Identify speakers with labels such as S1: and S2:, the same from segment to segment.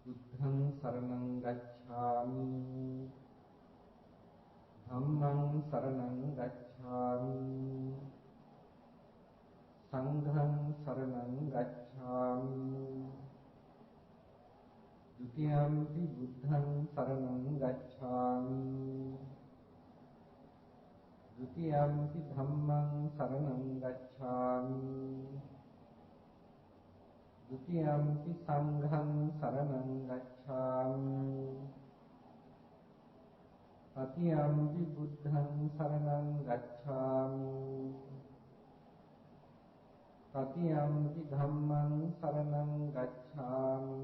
S1: බුද්ධං සරණං ගච්ඡාමි ධම්මං සරණං ගච්ඡාමි සංඝං සරණං ගච්ඡාමි ဒုတိယံ පි බුද්ධං සරණං ගච්ඡාමි ဒုတိယံ පි ධම්මං සරණං ගච්ඡාමි ဒုတိယံ පි සංඝං සරණං ගච්ඡාමි တတိယံ පි බුද්ධං සරණං ගච්ඡාමි တတိယံ පි ධම්මං සරණං ගච්ඡාමි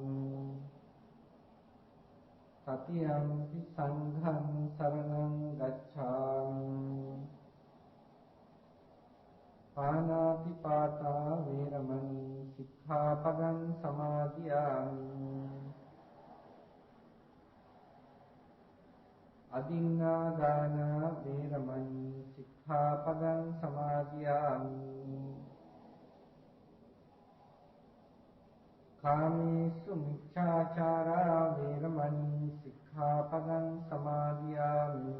S1: တတိယံ පි සංඝං සරණං ගච්ඡාමි පාණාති පාතා වේරමණී සික්ඛාපදං සමාදියාමි อดินนาดานาเวรมณีสิกขาปดังสมาธิยามิกามิสุมิจฉาจาราเวรมณีสิกขาปดังสมาธิยามิ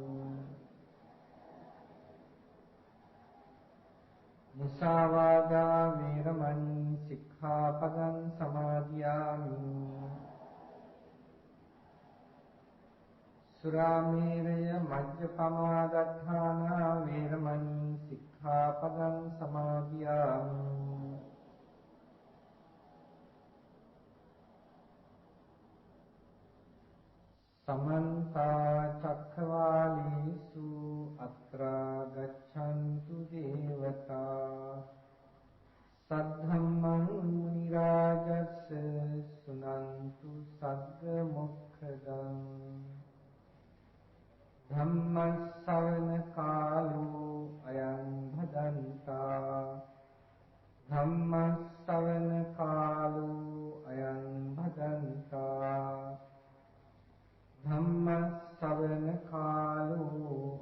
S1: มุสาวาทาเวรมณีสิกขาปดังสมาธิยามิสุราเมรยมัจจปมาดัฏฐานาเวรมณีสิกขาปดังสมาธิยามิสมันตาจักขวาลีสุอัตรากัจฉันตุเทวตาสัทธัมมังมุนิราจัสสะสุนันตุสักขมุขคดังธัมมัสสวนกาโลอยังภดันตาธัมมัสสวนกาโลอยังภดันตาธัมมัสสวนกาโล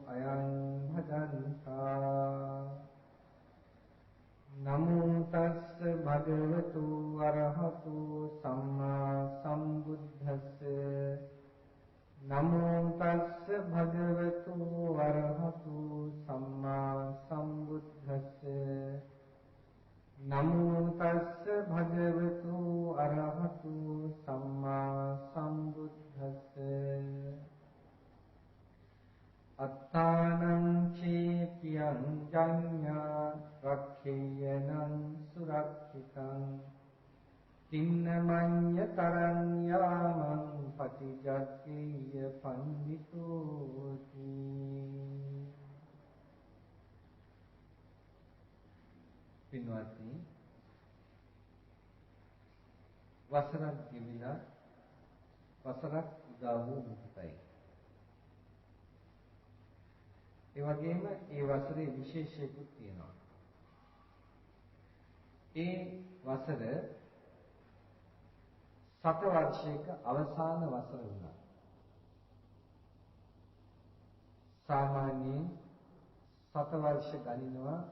S1: อยังภดันตานะโมตัสสะภะคะวะโตอะระหะโตสัมมาสัมพุทธัสสะนะโมตัสสะภะคะวะโตอะระหะโตสัมมาสัมพุทธัสสะนะโมตัสสะภะคะวะโตอะระหะโตสัมมาสัมพุทธัสสะอัตตานังเชปิยังจัญญารักเขยนังสุรักขิตังตินมัญญตรัญญามังปฏิจักเกยปันนิโตติපින්වත්නි වසරක් ගෙවිලා වසරක් උදා වූ මොහොතයි. ඒ වගේම ඒ වසරේ විශේෂයකුත් තියෙනවා. ඒ වසර සත වර්ෂයක අවසාන වසර වුණා. සාමාන්‍යයෙන් සත වර්ෂ ගණනවා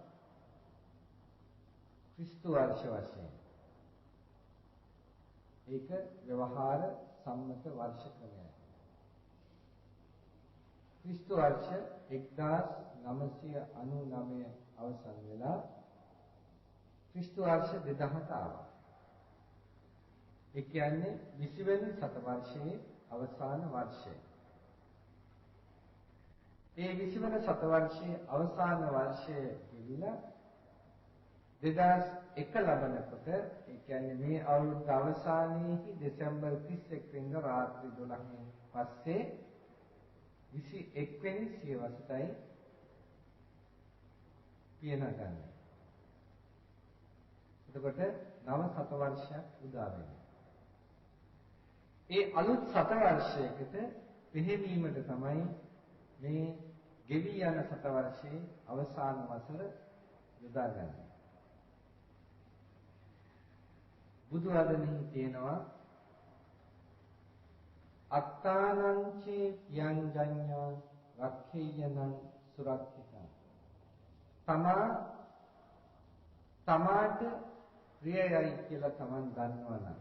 S1: ක්‍රිස්තු වර්ෂ වශයෙන්. ඒක ව්‍යවහාර සම්මත වර්ෂ ක්‍රමයයි. ක්‍රිස්තු වර්ෂ 1999 අවසන් වෙලා ක්‍රිස්තු වර්ෂ 2000ට ආවා. ඒ කියන්නේ 20 වෙනි සතවර්ෂයේ අවසාන වර්ෂය. ඒ 20 වෙනි සතවර්ෂයේ අවසාන වර්ෂය ගෙවිලා 2001 ලබනකොට ඒ කියන්නේ මේ අවුරුද්ද අවසානයේහි දෙසැම්බර් 31 වෙනිදා රාත්‍රී 12න් පස්සේ 21 වෙනි සියවසටයි පියන ගන්න. එතකොට නව සතවර්ෂයක් උදා වෙනවා. ඒ අලුත් සතවර්ෂයකට පිහිවීමට තමයි මේ ගෙවි යන සතවර්ෂයේ අවසාන වසර යොදාගන්නේ. බුදු වදනෙහි තියෙනවා අත්තානං චේ යං ජඤ්ඤා රක්ඛේයනං සුරක්ඛිතං තමාට ප්‍රියයි කියලා Taman දන්නවනම්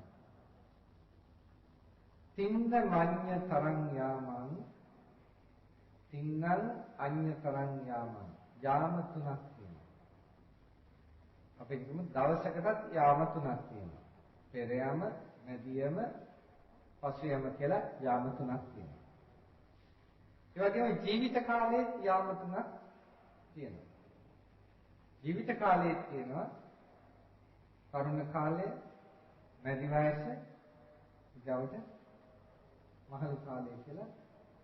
S1: තින්න මඤ්ඤ තරං යාමං තින්නං අඤ්ඤ තරං යාමං යාම තුනක් තියෙනවා. අපි කියමු දවසකටත් යාම තුනක් තියෙනවා. පෙර යාම, මැදි යාම, පසු යාම කියලා යාම තුනක් තියෙනවා. ඒ වගේම ජීවිත කාලයේ යාම තුනක් තියෙනවා. ජීවිත කාලයේ තියෙනවා තරුණ කාලය, මැදි වයස, ඊගවට මහලු කාලය කියලා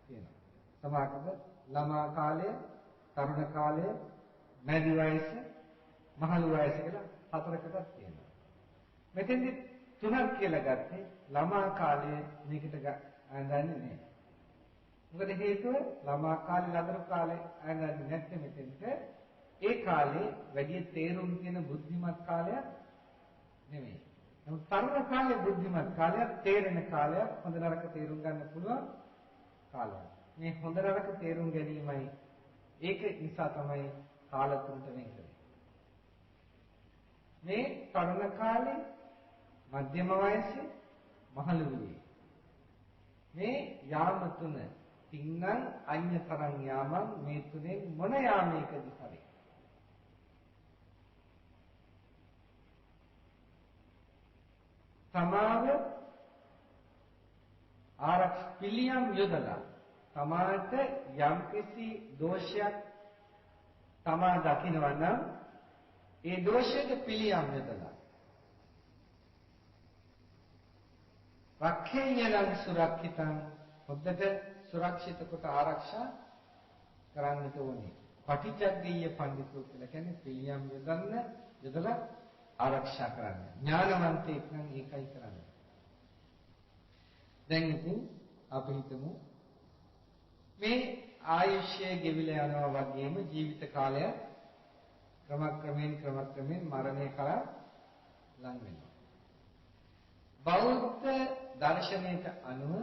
S1: තියෙනවා. සමහරවිට ළමා කාලය, තරුණ කාලය, මැදි වයස, මහලු වයස කියලා හතරකටත් තියෙනවා. මෙතෙන්දි තුනක් කියලා ගත්තේ ළමා කාලය මේකට අඳන්නේ නැහැ. මොකද හේතුව ළමා කාලේ ලදරු කාලේ අඳන්නේ නැත්නම් මෙතෙන්ට ඒ කාලේ වැඩි තේරුම් තියෙන බුද්ධිමත් කාලයක් නෙමෙයි. නමුත් තරුණ කාලේ බුද්ධිමත් කාලයක්, තේරෙන කාලයක්, හොඳ නරක තේරුම් ගන්න පුළුවන් කාලයක්. මේ හොඳ නරක තේරුම් ගැනීමයි ඒක නිසා තමයි කාල තුනට වෙන් කරන්නේ. මේ තරුණ කාලේ, මධ්‍යම වයසේ, මහලු වියේ මේ යාම තුන තින්නං අඤ්ඤතරං යාමං මේ තුනෙන් මොන යාමයකදී හරි තමාව ආරක්ෂ පිළියම් යොදලා තමාට යම්කිසි දෝෂයක් තමා දකිනවා නම් ඒ දෝෂයට පිළියම් යොදලා රක්ඛේයලං සුරක්ෂිතං හොද්දට සුරක්ෂිත කොට ආරක්ෂා කරන්නට ඕනේ. පටිච්චග්ගීය පඬිතුෝ කියලා කියන්නේ පිළියම් යොදලා ආරක්ෂා කරන්න. ඥානවන්තයෙක් නම් ඒකයි කරන්නේ. දැන් ඉතින් අපි හිතමු මේ ආයුෂය ගෙවිලා යනවා වගේම ජීවිත කාලය ක්‍රමක්‍රමයෙන් මරණය කරා ලං වෙනවා. බෞද්ධ දර්ශනයට අනුව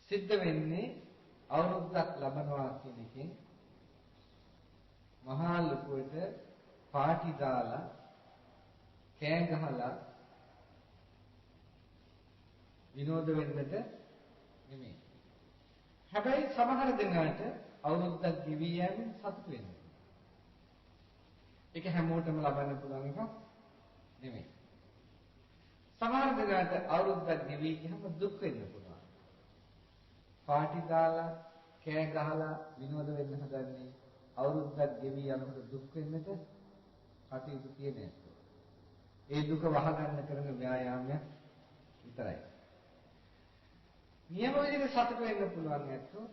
S1: සිද්ධ වෙන්නේ අවුරුද්දක් ලබනවා කියන එකෙන් මහා ලොකුවට පාටි දාලා කෑ ගහලා විනෝද වෙන්නට නෙමෙයි. හැබැයි සමහර දෙනාට අවුරුද්දක් ගෙවි යෑමෙන් සතුට වෙනවා. ඒක හැමෝටම ලබන්න පුළුවන් එකක් නෙමෙයි. සමහර දෙනාට අවුරුද්දක් ගෙවි ගියම දුක් වෙන්න පුළුවන්. පාටි දාලා කෑ ගහලා විනෝද වෙන්න හදන්නේ අවුරුද්දක් ගෙවි යනකොට දුක් වෙන්නට කටයුතු තියෙන්නේ. ඒ දුක වහගන්න කරන ව්‍යායාමයක් විතරයි. නියම විදිහට සතුට වෙන්න පුළුවන් ඇත්තෝ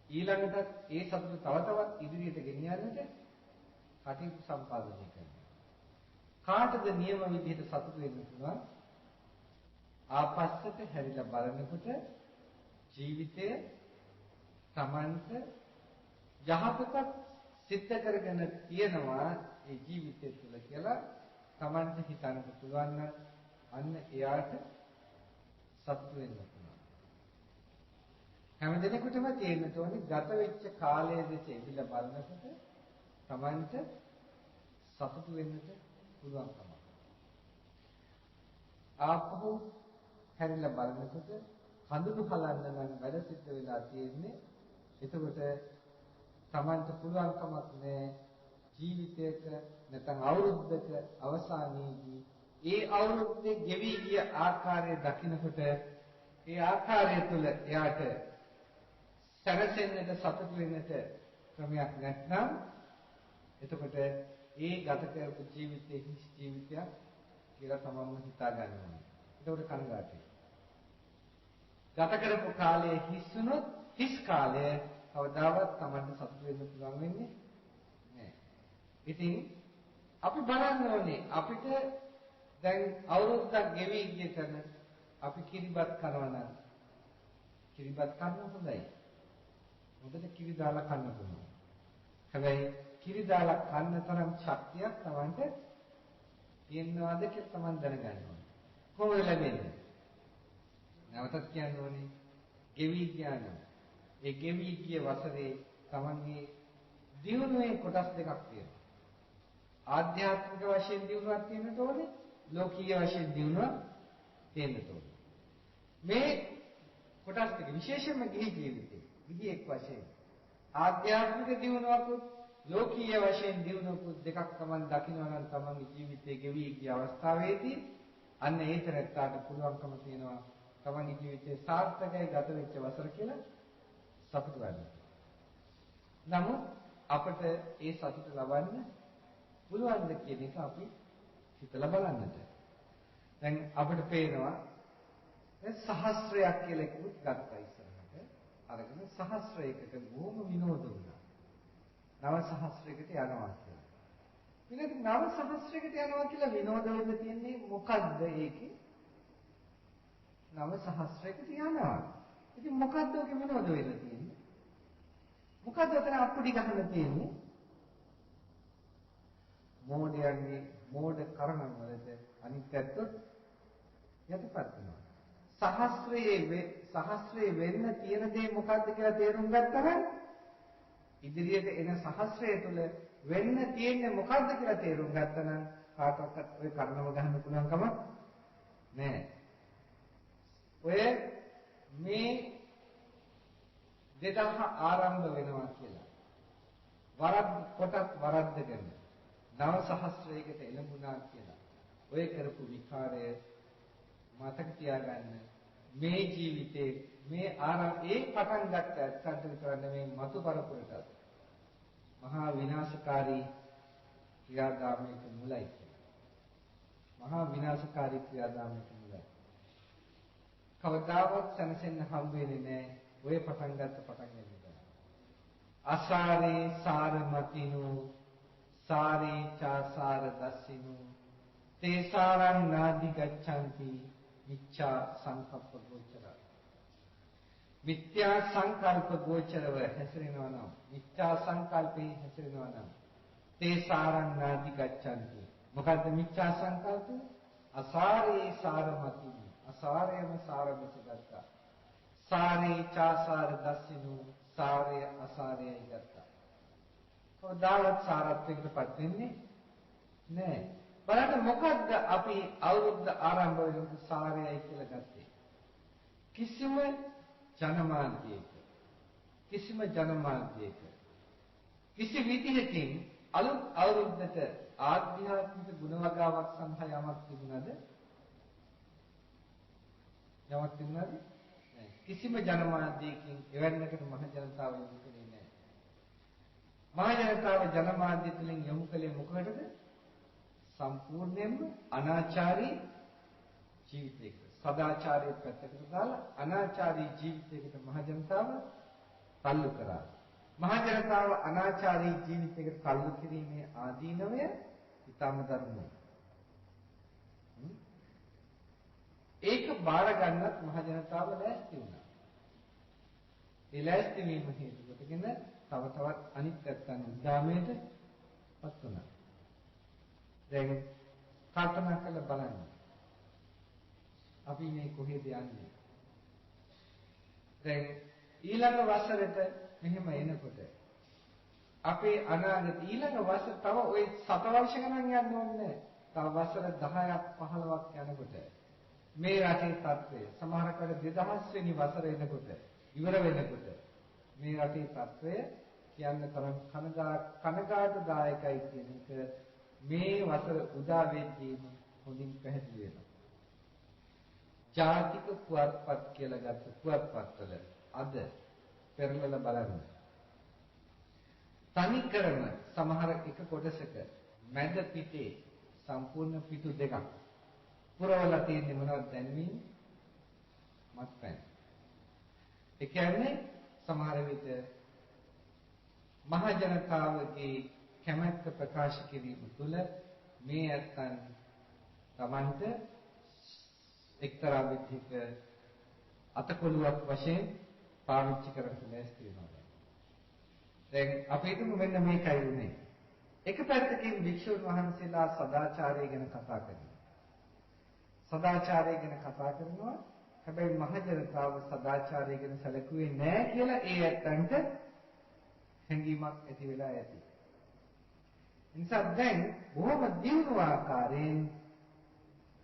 S1: ඊළඟට ඒ සතුට තව තවත් ඉදිරියට ගෙනියන්නට කටයුතු සම්පාදනය කරනවා. කාටද නියම විදිහට සතුට වෙන්න පුළුවන්? ආපස්සට හැරිලා බලනකොට ජීවිතය තමන්ට යහපතක් සිද්ධ කරගෙන තියෙනවා ඒ ජීවිතය තුළ කියලා තමන්ට හිතන්න පුළුවන් නම් අන්න එයාට සතුට වෙන්න පුළුවන්. හැම දිනෙකටම තියෙන්න ඕනේ ගත වෙච්ච කාලයේ දෙස එවිලා බලනකොට තමන්ට සතුට වෙන්නට පුළුවන්කම. ආපහු හැරිලා බලනකොට හඳුනු හලන්න නම් වැඩ සිද්ධ වෙලා තියෙන්නේ. එතකොට තමන්ට පුළුවන්කමක් නැහැ ජීවිතයක නැත්නම් අවුරුද්දක අවසානයේදී ඒ අවුරුද්දේ ගෙවි ගිය ආකාරය දකිනකොට ඒ ආකාරය තුළ එයාට සැනසෙන්නට සතුට වෙන්නට ක්‍රමයක් නැත්නම් එතකොට ඒ ගත කරපු ජීවිතේ හිස් ජීවිතයක් කියලා තමන්ම හිතා ගන්නවා. එතකොට කනගාටුයි. ගත කරපු කාලයේ හිස් වුණොත් හිස් කාලය කවදාවත් තමන්ට සතුට වෙන්න පුළුවන් වෙන්නේ නැහැ. ඉතින් අපි බලන්න ඕනේ අපිට දැන් අවුරුද්දක් ගෙවි ගිය තැන අපි කිරිබත් කනවා නම් කිරිබත් කන්න හොඳයි. හොඳට කිරි දාලා කන්න පුළුවන්. හැබැයි කිරි දාලා කන්න තරම් ශක්තියක් තමන්ට තියෙනවද කියලා තමන් දැනගන්න ඕනේ. කොහොමද ලැබෙන්නේ? නැවතත් කියන්න ඕනේ ගෙවි ඥාන. ඒ ගෙවි ගිය වසරේ තමන්ගේ දියුණුවේ කොටස් දෙකක් තියෙනවා. ආධ්‍යාත්මික වශයෙන් දියුණුවක් තියෙනට ඕනේ, ලෝකීය වශයෙන් දියුණුවක් තියෙන්න ඕන. මේ කොටස් ටික විශේෂයෙන්ම ගිහි ජීවිතේ ගිහියෙක් වශයෙන් ආධ්‍යාත්මික දියුණුවකුත් ලෝකීය වශයෙන් දියුණුවකුත් දෙකක් Taman දකිනවා නම් Tamanගේ ජීවිතයේ ගෙවි ගිය අවස්ථාවේදී අන්න ඒතරත්තාට පුළුවන්කම තියෙනවා Tamanගේ ජීවිතේ සාර්ථකයි ගත වෙච්ච වසර කියලා සතුටු වෙන්න. නමුත් අපිට ඒ සතුට ලබන්න පුළුවන්ද කියන එක අපි හිතලා බලන්නට. දැන් අපිට පේනවා දැන් සහස්‍රයක් කියලා එකකුත් ගත්තා ඉස්සරහට. අරගෙන සහස්‍රයකට බොහොම විනෝද වුණා. නව සහස්‍රයකට යනවා කියලා. ඊළඟ නව සහස්‍රයකට යනවා කියලා විනෝද වෙන්න තියෙන්නේ මොකද්ද ඒකේ? නව සහස්‍රයකට යනවා. ඉතින් මොකද්ද ඔක විනෝද වෙන්න තියෙන්නේ? මොකද්ද අතන අප්පුඩි ගහන්න තියෙන්නේ? මෝඩයන්ගේ මෝඩ කරණ වලට අනිත් පැත්තත් යටපත් වෙනවා. සහස්‍රයේ වෙන්න තියෙන දේ මොකද්ද කියලා තේරුම් ගත්තම ඉදිරියට එන සහස්‍රය තුළ වෙන්න තියෙන්නේ මොකද්ද කියලා තේරුම් ගත්තනම් කාටවත් ඔය කර්ණව ගහන්න පුළුවන් කමක් නැහැ. ඔය මේ 2000 ආරම්භ වෙනවා කියලා කොටත් වරද්දගෙන නව සහස්‍රයකට එළඹුණා කියලා ඔය කරපු විකාරය මතක තියාගන්න. මේ ජීවිතේ මේ ඒ පටන් ගත්ත ඇත්තට විතර නෙමෙයි මතු පරපුරට මහා විනාශකාරී ක්‍රියාදාමයක මුලයි කියලා. මහා විනාශකාරී ක්‍රියාදාමයක මුලයි. කවදාවත් සැනසෙන්න හම්බ වෙන්නේ නැහැ. ඔය පටන් ගන්න. අසාරේ සාරමතිනු සාරේ චාසාර දස්සිනු තේසාරං නාදි ගච්ඡanti මිච්ඡා සංකප්ප ගෝචර. මිත්‍යා සංකල්ප ගෝචරව හැසිරෙනවා නම් මිත්‍යා සංකල්පේ හැසිරෙනවා නම් තේසාරං නාදි ගච්ඡanti. මොකද්ද මිච්ඡා සංකල්පය? අසාරේ සාරමතිනු අසාරයම සාරමිත ගත්තා. සාරේ චාසාර දස්සිනු සාරය අසාරයයි ගත්තා. කවදාවත් සාරත්වයකටපත් වෙන්නේ නැහැ. බලන්න මොකද්ද අපි අවුරුද්ද ආරම්භ වෙනකොට සාරයයි කියලා ගත්තේ? කිසිම ජනමාධ්‍යයක කිසි විදිහකින් අලුත් අවුරුද්දට ආධ්‍යාත්මික ගුණවගාවක් සඳහා යමක් තිබුණාද? කිසිම ජනමාධ්‍යයකින් එවැන්නකට මහ ජනතාව යොමු කළේ නැහැ. මහ ජනතාව ජනමාධ්‍ය තුලින් යොමු කළේ මොකටද? සම්පූර්ණයෙන්ම අනාචාරී ජීවිතයකට. සදාචාරයේ පැත්තකට දාලා අනාචාරී ජීවිතයකට මහ ජනතාව තල්ලු කරා. මහ ජනතාව අනාචාරී ජීවිතයකට තල්ලු කිරීමේ ආදීනවය ඊටම ධර්මයි. ඒක බාර ගන්නත් මහ ජනතාව ලෑස්ති වුණා. ඒ ලෑස්ති වීම හේතු කොටගෙන තව තවත් අනිත් පැත්තන් උද්දාමයටපත් වුණා. දැන් කල්පනා කරලා බලන්න. අපි මේ කොහෙද යන්නේ? දැන් ඊළඟ වසරේට මෙහෙම එනකොට අපේ අනාගත ඊළඟ වසර තව ওই 7 වර්ෂ ගණන් යන්න ඕනේ. තව වසර 10ක් 15ක් යනකොට මේ රටේ තත්ත්වය සමහරකට 2000 වෙනි වසර එනකොට ඉවර වෙනකොට මේ රටේ තත්ත්වය කියන්න තරම් කනගාටුදායකයි කියන එක මේ වසර උදා වෙද්දීම හොඳින් පැහැදිලි වෙනවා. ජාතික පුවත්පත් කියලා ගත්ත පුවත්පත්වල අද පෙරලලා බලන්න. තනිකරම සමහර එක කොටසක මැද පිටේ සම්පූර්ණ පිටු දෙකක් පුරවලා තියෙන්නේ මොනවද දැන්වීම? මත්පැන්. ඒ කියන්නේ සමහර විට මහ ජනතාවගේ කැමැත්ත ප්‍රකාශ කිරීම තුළ මේ ඇත්තන් Tamanට එක්තරා විදිහක අතකොළුවක් වශයෙන් පාවිච්චි කරන්න ලෑස්ති වෙනවා. දැන් අපි හිතමු මෙන්න මේකයි උනේ. එක පැත්තකින් වික්ෂුන් වහන්සේලා සදාචාරය ගැන කතා කරනවා. සදාචාරය ගැන කතා කරනවා. හැබැයි මහ ජනතාව සදාචාරය ගැන සැලකුවේ නැහැ කියලා ඒ ඇත්තන්ට හැඟීමක් ඇති වෙලා ඇති. නිසා දැන් බොහොම දියුණු ආකාරයෙන්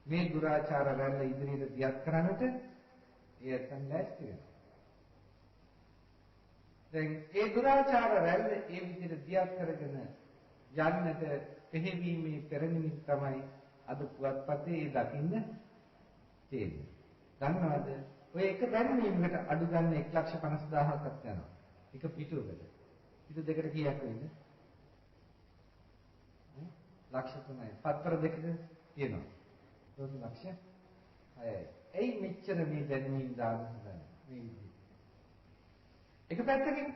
S1: මේ දුරාචාර රැල්ල ඉදිරියට දියත් කරන්නට ඒ ඇත්තන් ලෑස්ති වෙනවා. දැන් ඒ දුරාචාර රැල්ල ඒ විදිහට දියත් කරගෙන යන්නට පෙරවීමේ පෙරනිමිති තමයි අද පුවත්පතේ දකින්න තියෙන්නේ. දන්නවද? ඔය එක දැන්වීමකට අඩු ගන්න 1,50,000ක්වත් යනවා. එක පිටුවකට. පිටු දෙකට කීයක් වෙයිද? ලක්ෂ 3යි. පත්තර දෙකක තියෙනවා. ඒක ලක්ෂ 6යි. එයි මෙච්චර මේ දැන්වීම දාන හදන්නේ මේ විදිහට. එක පැත්තකින්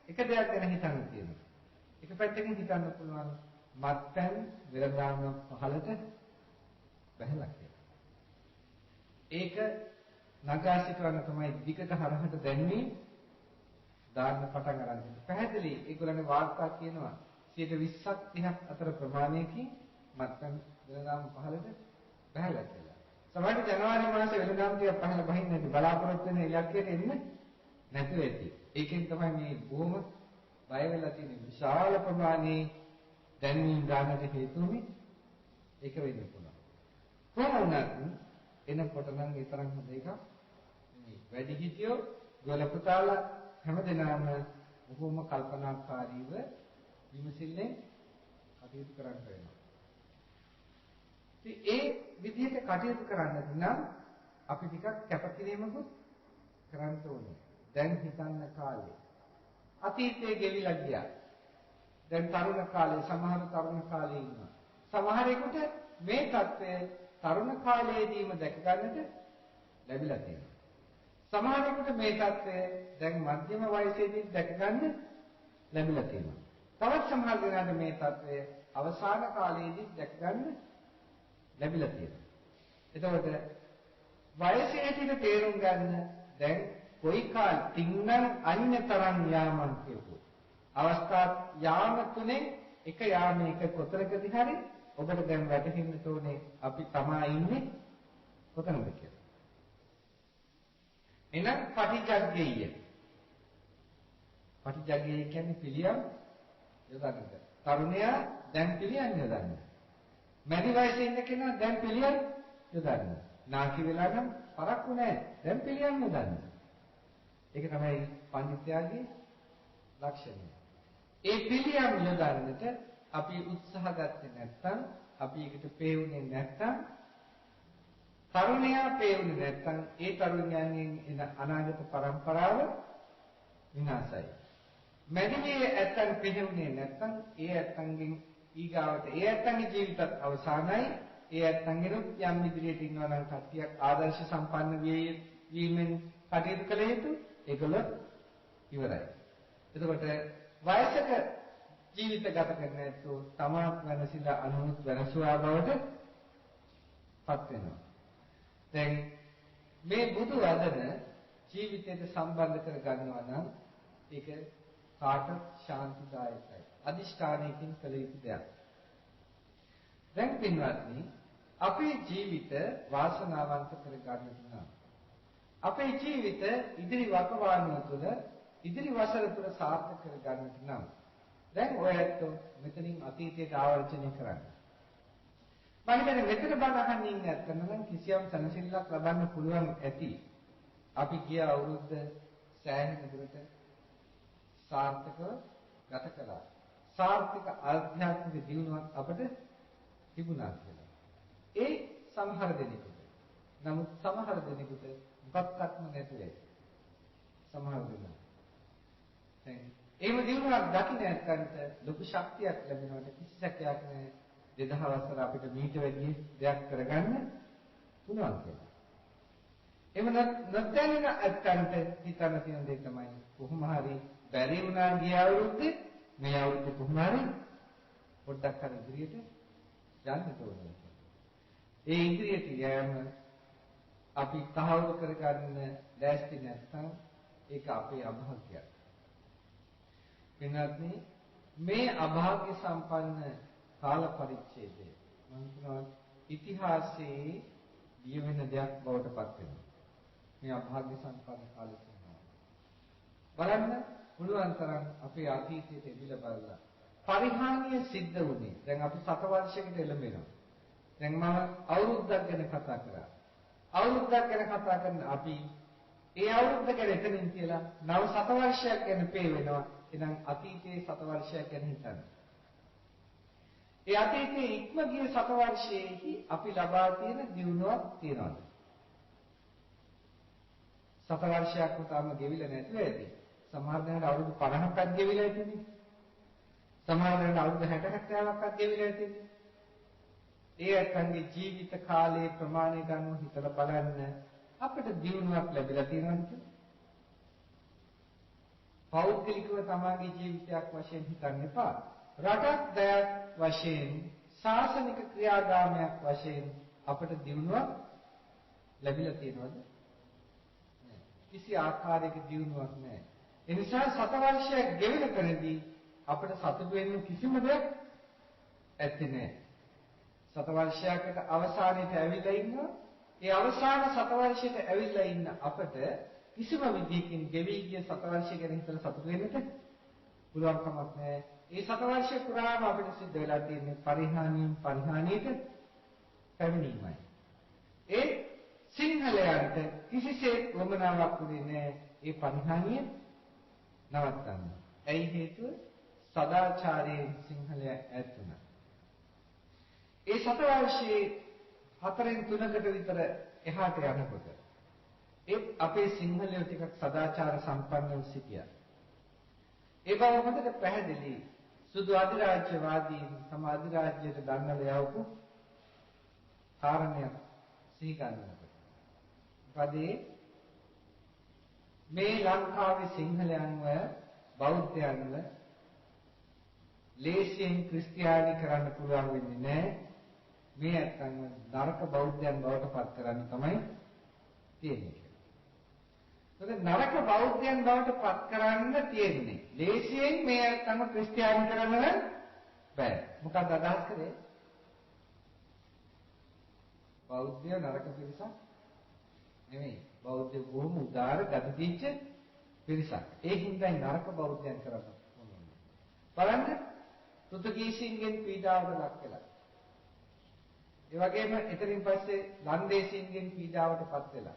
S1: එක දෙයක් ගැන හිතන්න තියෙනවා. එක පැත්තකින් හිතන්න පුළුවන් මත්පැන් වෙළඳාම පහලට බහැලා කියලා. ඒක නගා සිටවන්න තමයි විකට හරහට දැන්වීම දාන්න පටන් ගන්න. පැහැදිලි ඒගොල්ලන්ගේ වාර්තා කියනවා 20ක් 30ක් අතර ප්‍රමාණයකින් මත්පැන් වෙළඳාම පහලට බහැලා කියලා. සමහරවිට ජනවාරි මාසේ වෙළඳාම ටික පහල බහින්න නැති බලාපොරොත්තු වෙන ඉලක්කයට එන්නේ නැතුව ඇති. ඒකෙන් තමයි මේ බොහොම බය වෙලා තියෙන විශාල ප්‍රමාණයේ දැන්වීම ගන්නට හේතුුනේ ඒක වෙන්න පුළුවන්. කොහොම වුණත් එනකොට නම් ඒ තරම් හොඳ එකක් නෙමෙයි. වැඩි හිටියෝ ගොල පුතාලා හැමදෙනාම බොහොම කල්පනාකාරීව විමසිල්ලෙන් කටයුතු කරන්න වෙනවා. ඉතින් ඒ විදිහට කටයුතු කරන්නට නම් අපි ටිකක් කැපකිරීමකුත් කරන්න ඕනේ. දැන් හිතන්න කාලේ අතීතයේ ගෙවිලා ගියා. දැන් තරුණ කාලේ සමහර තරුණ කාලේ ඉන්නවා. සමහරෙකුට මේ தත්ත්වය තරුණ කාලයේදීම දැක ගන්නට ලැබිලා තියෙනවා. සමහරෙකුට මේ தත්ත්වය දැන් මධ්‍යම වයසේදී දැක ගන්න ලැබිලා තියෙනවා. තවත් සමහර දෙනාට මේ தත්ත්වය අවසාන කාලයේදී දැක ගන්න ලැබිලා තියෙනවා. එතකොට වයසේ හැටියට තේරුම් ගන්න දැන් කොයි කාල තින්නම් අඤ්‍යතරං යාමං කියපු අවස්ථා යාම තුනේ එක යාමයක කොතරකදී හරි ඔබට දැන් වැටහෙන්න තෝනේ අපි තමා ඉන්නේ කොතනද කියලා. එහෙනම් පටිජග්ගේය. පටිජග්ගේය කියන්නේ පිළියම් යොදන්නට. තරුණයා දැන් පිළියම් යොදන්න. මැදි වයසේ ඉන්න කෙනා දැන් පිළියම් යොදන්න. නාකි වෙලා නම් පරක්කු නැහැ. දැන් පිළියම් යොදන්න. ඒක තමයි පඬිත්යාගේ ලක්ෂණය. ඒ පිළියම් යොදන්නට අපි උත්සාහ ගත්තේ නැත්නම් අපි ඒකට පේුනේ නැත්නම් තරුණයා පේුනේ නැත්නම් ඒ තරුණයන්ගෙන් එන අනාගත පරම්පරාව විනාශයි. මැදිවියේ ඇත්තන් පෙහෙුනේ නැත්නම් ඒ ඇත්තන්ගෙන් ඊගාවට ඒ ඇත්තන්ගේ ජීවිතත් අවසానයි. ඒ ඇත්තන්ගෙනුත් යම් ඉදිරියට ඉන්නවා නම් කට්ටියක් ආදර්ශ සම්පන්න වීමෙන් කටයුතු කළ යුතු ඒකල ඉවරයි. එතකොට වයසක ජීවිත ගත කරන ඇත්තෝ තමාත් වෙනසිලා අනුමුත් වෙනසුවා බවට පත් වෙනවා. දැන් මේ බුදු වදන ජීවිතයට සම්බන්ධ කර ගන්නවා නම් ඒක කාට ශාන්තිදායකයි. අදිෂ්ඨානයකින් කළ යුතු දෙයක්. දැන් පින්වත්නි අපේ ජීවිත වාසනාවන්ත කර ගන්නට නම් අපේ ජීවිත ඉදිරි වකවානුව තුළ ඉදිරි වසර තුළ සාර්ථක කර ගන්නට නම් දැන් ඔයත් මෙතනින් අතීතයට ආවර්ජනය කරන්න. මම හිතන්නේ මෙතන බණ අහන්න ඉන්න ඇත්තම නම් කිසියම් සනසිල්ලක් ලබන්න පුළුවන් ඇති. අපි ගිය අවුරුද්ද සෑහෙන දුරට සාර්ථකව ගත කළා. සාර්ථක ආධ්‍යාත්මික දියුණුවක් අපට තිබුණා කියලා. ඒ සමහර දෙනෙකුට. නමුත් සමහර දෙනෙකුට මොකක්වත්ම නැතුවයි. සමහර දෙනා. දැන් ඒව දිනුවක් දකින්න නැත්නම් ලොකු ශක්තියක් ලැබෙනවට කිසි සැකයක් නැහැ. 2000 වසර අපිට මීට වැඩි දෙයක් කරගන්න පුළුවන් කියලා. එහෙම නැත්නම් අත්කන්ට හිතන තියෙන දේ තමයි කොහොම හරි බැරි වුණා ගිය අවුරුද්දේ මේ අවුරුද්දේ කොහොම හරි පොඩ්ඩක් හරි ඉදිරියට යන්න ඕනේ. ඒ ඉදිරියට යෑම අපි තහවුරු කරගන්න ලෑස්ති නැත්නම් ඒක අපේ අභාග්‍යයක්. වෙනත්නි මේ අභාග්‍ය සම්පන්න කාල පරිච්ඡේදය මම කියනවා ඉතිහාසයේ දිය වෙන දෙයක් බවට පත් වෙනවා. මේ අභාග්‍ය සම්පන්න කාල සීමාව. බලන්න පුළුවන් තරම් අපේ අතීතයට එදිලා බලලා පරිහානිය සිද්ධ වුණේ. දැන් අපි 7 වර්ෂයකට එළඹෙනවා. දැන් මම අවුරුද්දක් ගැන කතා කරා. අවුරුද්දක් ගැන කතා කරන අපි ඒ අවුරුද්ද ගැන එතනින් කියලා නව සතවර්ෂයක් ගැන පේ වෙනවා. එහෙනම් අතීතයේ සතවර්ෂයක් ගැන හිතන්න. ඒ අතීතයේ ඉක්ම ගිය සතවර්ෂයේහි අපි ලබා තියෙන දියුණුවක් තියනවාද? සතවර්ෂයක්ම තාම ගෙවිලා නැතුව ඇති. සමහර දෙනාට අවුරුදු 50ක්වත් ගෙවිලා ඇතිනේ. සමහර දෙනාට අවුරුදු 60 70ක්වත් ගෙවිලා ඇතිනේ. ඒ අත්ංගේ ජීවිත කාලයේ ප්‍රමාණය ගන්න හිතලා බලන්න අපිට දියුණුවක් ලැබිලා තියෙනවද කියලා? පෞද්ගලිකව තමගේ ජීවිතයක් වශයෙන් හිතන්න එපා. රටක් දයක් වශයෙන් ශාසනික ක්‍රියාදාමයක් වශයෙන් අපිට දියුණුවක් ලැබිලා තියෙනවද? කිසි ආකාරයක දියුණුවක් නැහැ. ඒ නිසා සතවර්ෂයක් ගෙවෙන කරදී අපිට සතුටු වෙන්න කිසිම දෙයක් ඇත්තේ නැහැ. සතවර්ෂයකට අවසානයේට ඇවිල්ලා ඉන්නවා. ඒ අවසාන සතවර්ෂයට ඇවිල්ලා ඉන්න අපට කිසිම විදිහකින් ගෙවි ගිය සතවර්ෂය ගැන හිතලා සතුටු වෙන්නට පුළුවන් කමක් නැහැ. ඒ සතවර්ෂය පුරාම අපිට සිද්ධ වෙලා තියෙන්නේ පරිහානියෙන් පරිහානියට පැමිණීමයි. ඒ සිංහලයන්ට කිසිසේත් වමනාවක් උනේ නැහැ ඒ පරිහානිය නවත්තන්න. ඇයි හේතුව? සදාචාරයෙන් සිංහලයා ඈත් වුණා. ඒ සතවර්ෂයේ 4/3කට විතර එහාට යනකොට ඒ අපේ සිංහලයෝ ටිකක් සදාචාර සම්පන්නව සිටියා. ඒ බව හොඳට පැහැදිලි සුදු අධිරාජ්‍යවාදීන් තම අධිරාජ්‍යයට දන්නල යවපු කාරණයක් සිහි ගන්නකොට. පදේ මේ ලංකාවේ සිංහලයන්ව බෞද්ධයන්ව ලේසියෙන් ක්‍රිස්තියානි කරන්න පුළුවන් වෙන්නේ නැහැ. මේ අත්ංග නරක බෞද්ධයන් බවට පත් කරන්න තමයි තියෙන්නේ. ඒක නරක බෞද්ධයන් බවට පත් කරන්න තියෙන්නේ. ලේසියෙන් මේ අත්ංග ක්‍රිස්තියානි කරන්න බෑ. මොකක්ද අදහස් කරේ? බෞද්ධය නරක පිරිසක් නෙමෙයි. බෞද්ධ බොහොම උදාර ගතිදීච්ච පිරිසක්. ඒ හින්දායි නරක බෞද්ධයන් කරන්න ඕනේ. බලන්න පෘතුගීසීන්ගෙන් පීඩාවට ලක් වෙලා. ඒ වගේම එතනින් පස්සේ ලන්දේසීන්ගෙන් පීඩාවටපත් වෙලා.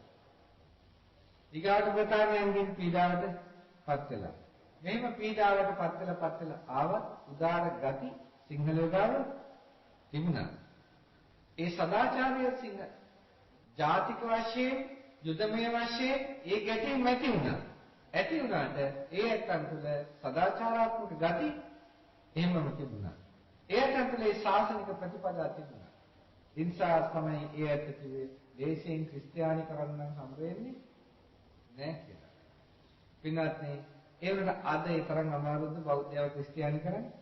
S1: ඊගාට බ්‍රිතාන්‍යයන්ගෙන් පීඩාවටපත් වෙලා. මෙහෙම පීඩාවටපත් වෙලා ආව උදාර ගති සිංහලයෝ ගාව තිබුණා. ඒ සදාචාරය සිංහ ජාතික වශයෙන් යුදමය වශයෙන් ඒ ගැටීම් ඇති වුණා. ඇති වුණාට ඒ ඇත්තන් තුළ සදාචාරාත්මක ගති එහෙමම තිබුණා. ඒ ඇත්තන් තුළ ඒ ශාසනික ප්‍රතිපදා තිබුණා. ඉන්සා තමයි ඒ ඇත්ත කිව්වේ දේශයෙන් ක්‍රිස්තියානි කරන්න හම් වෙන්නේ නැහැ කියලා. පින්වත්නි, ඒ වුණාට අද ඒ තරම් අමාරුද බෞද්ධයව ක්‍රිස්තියානි කරන්නේ?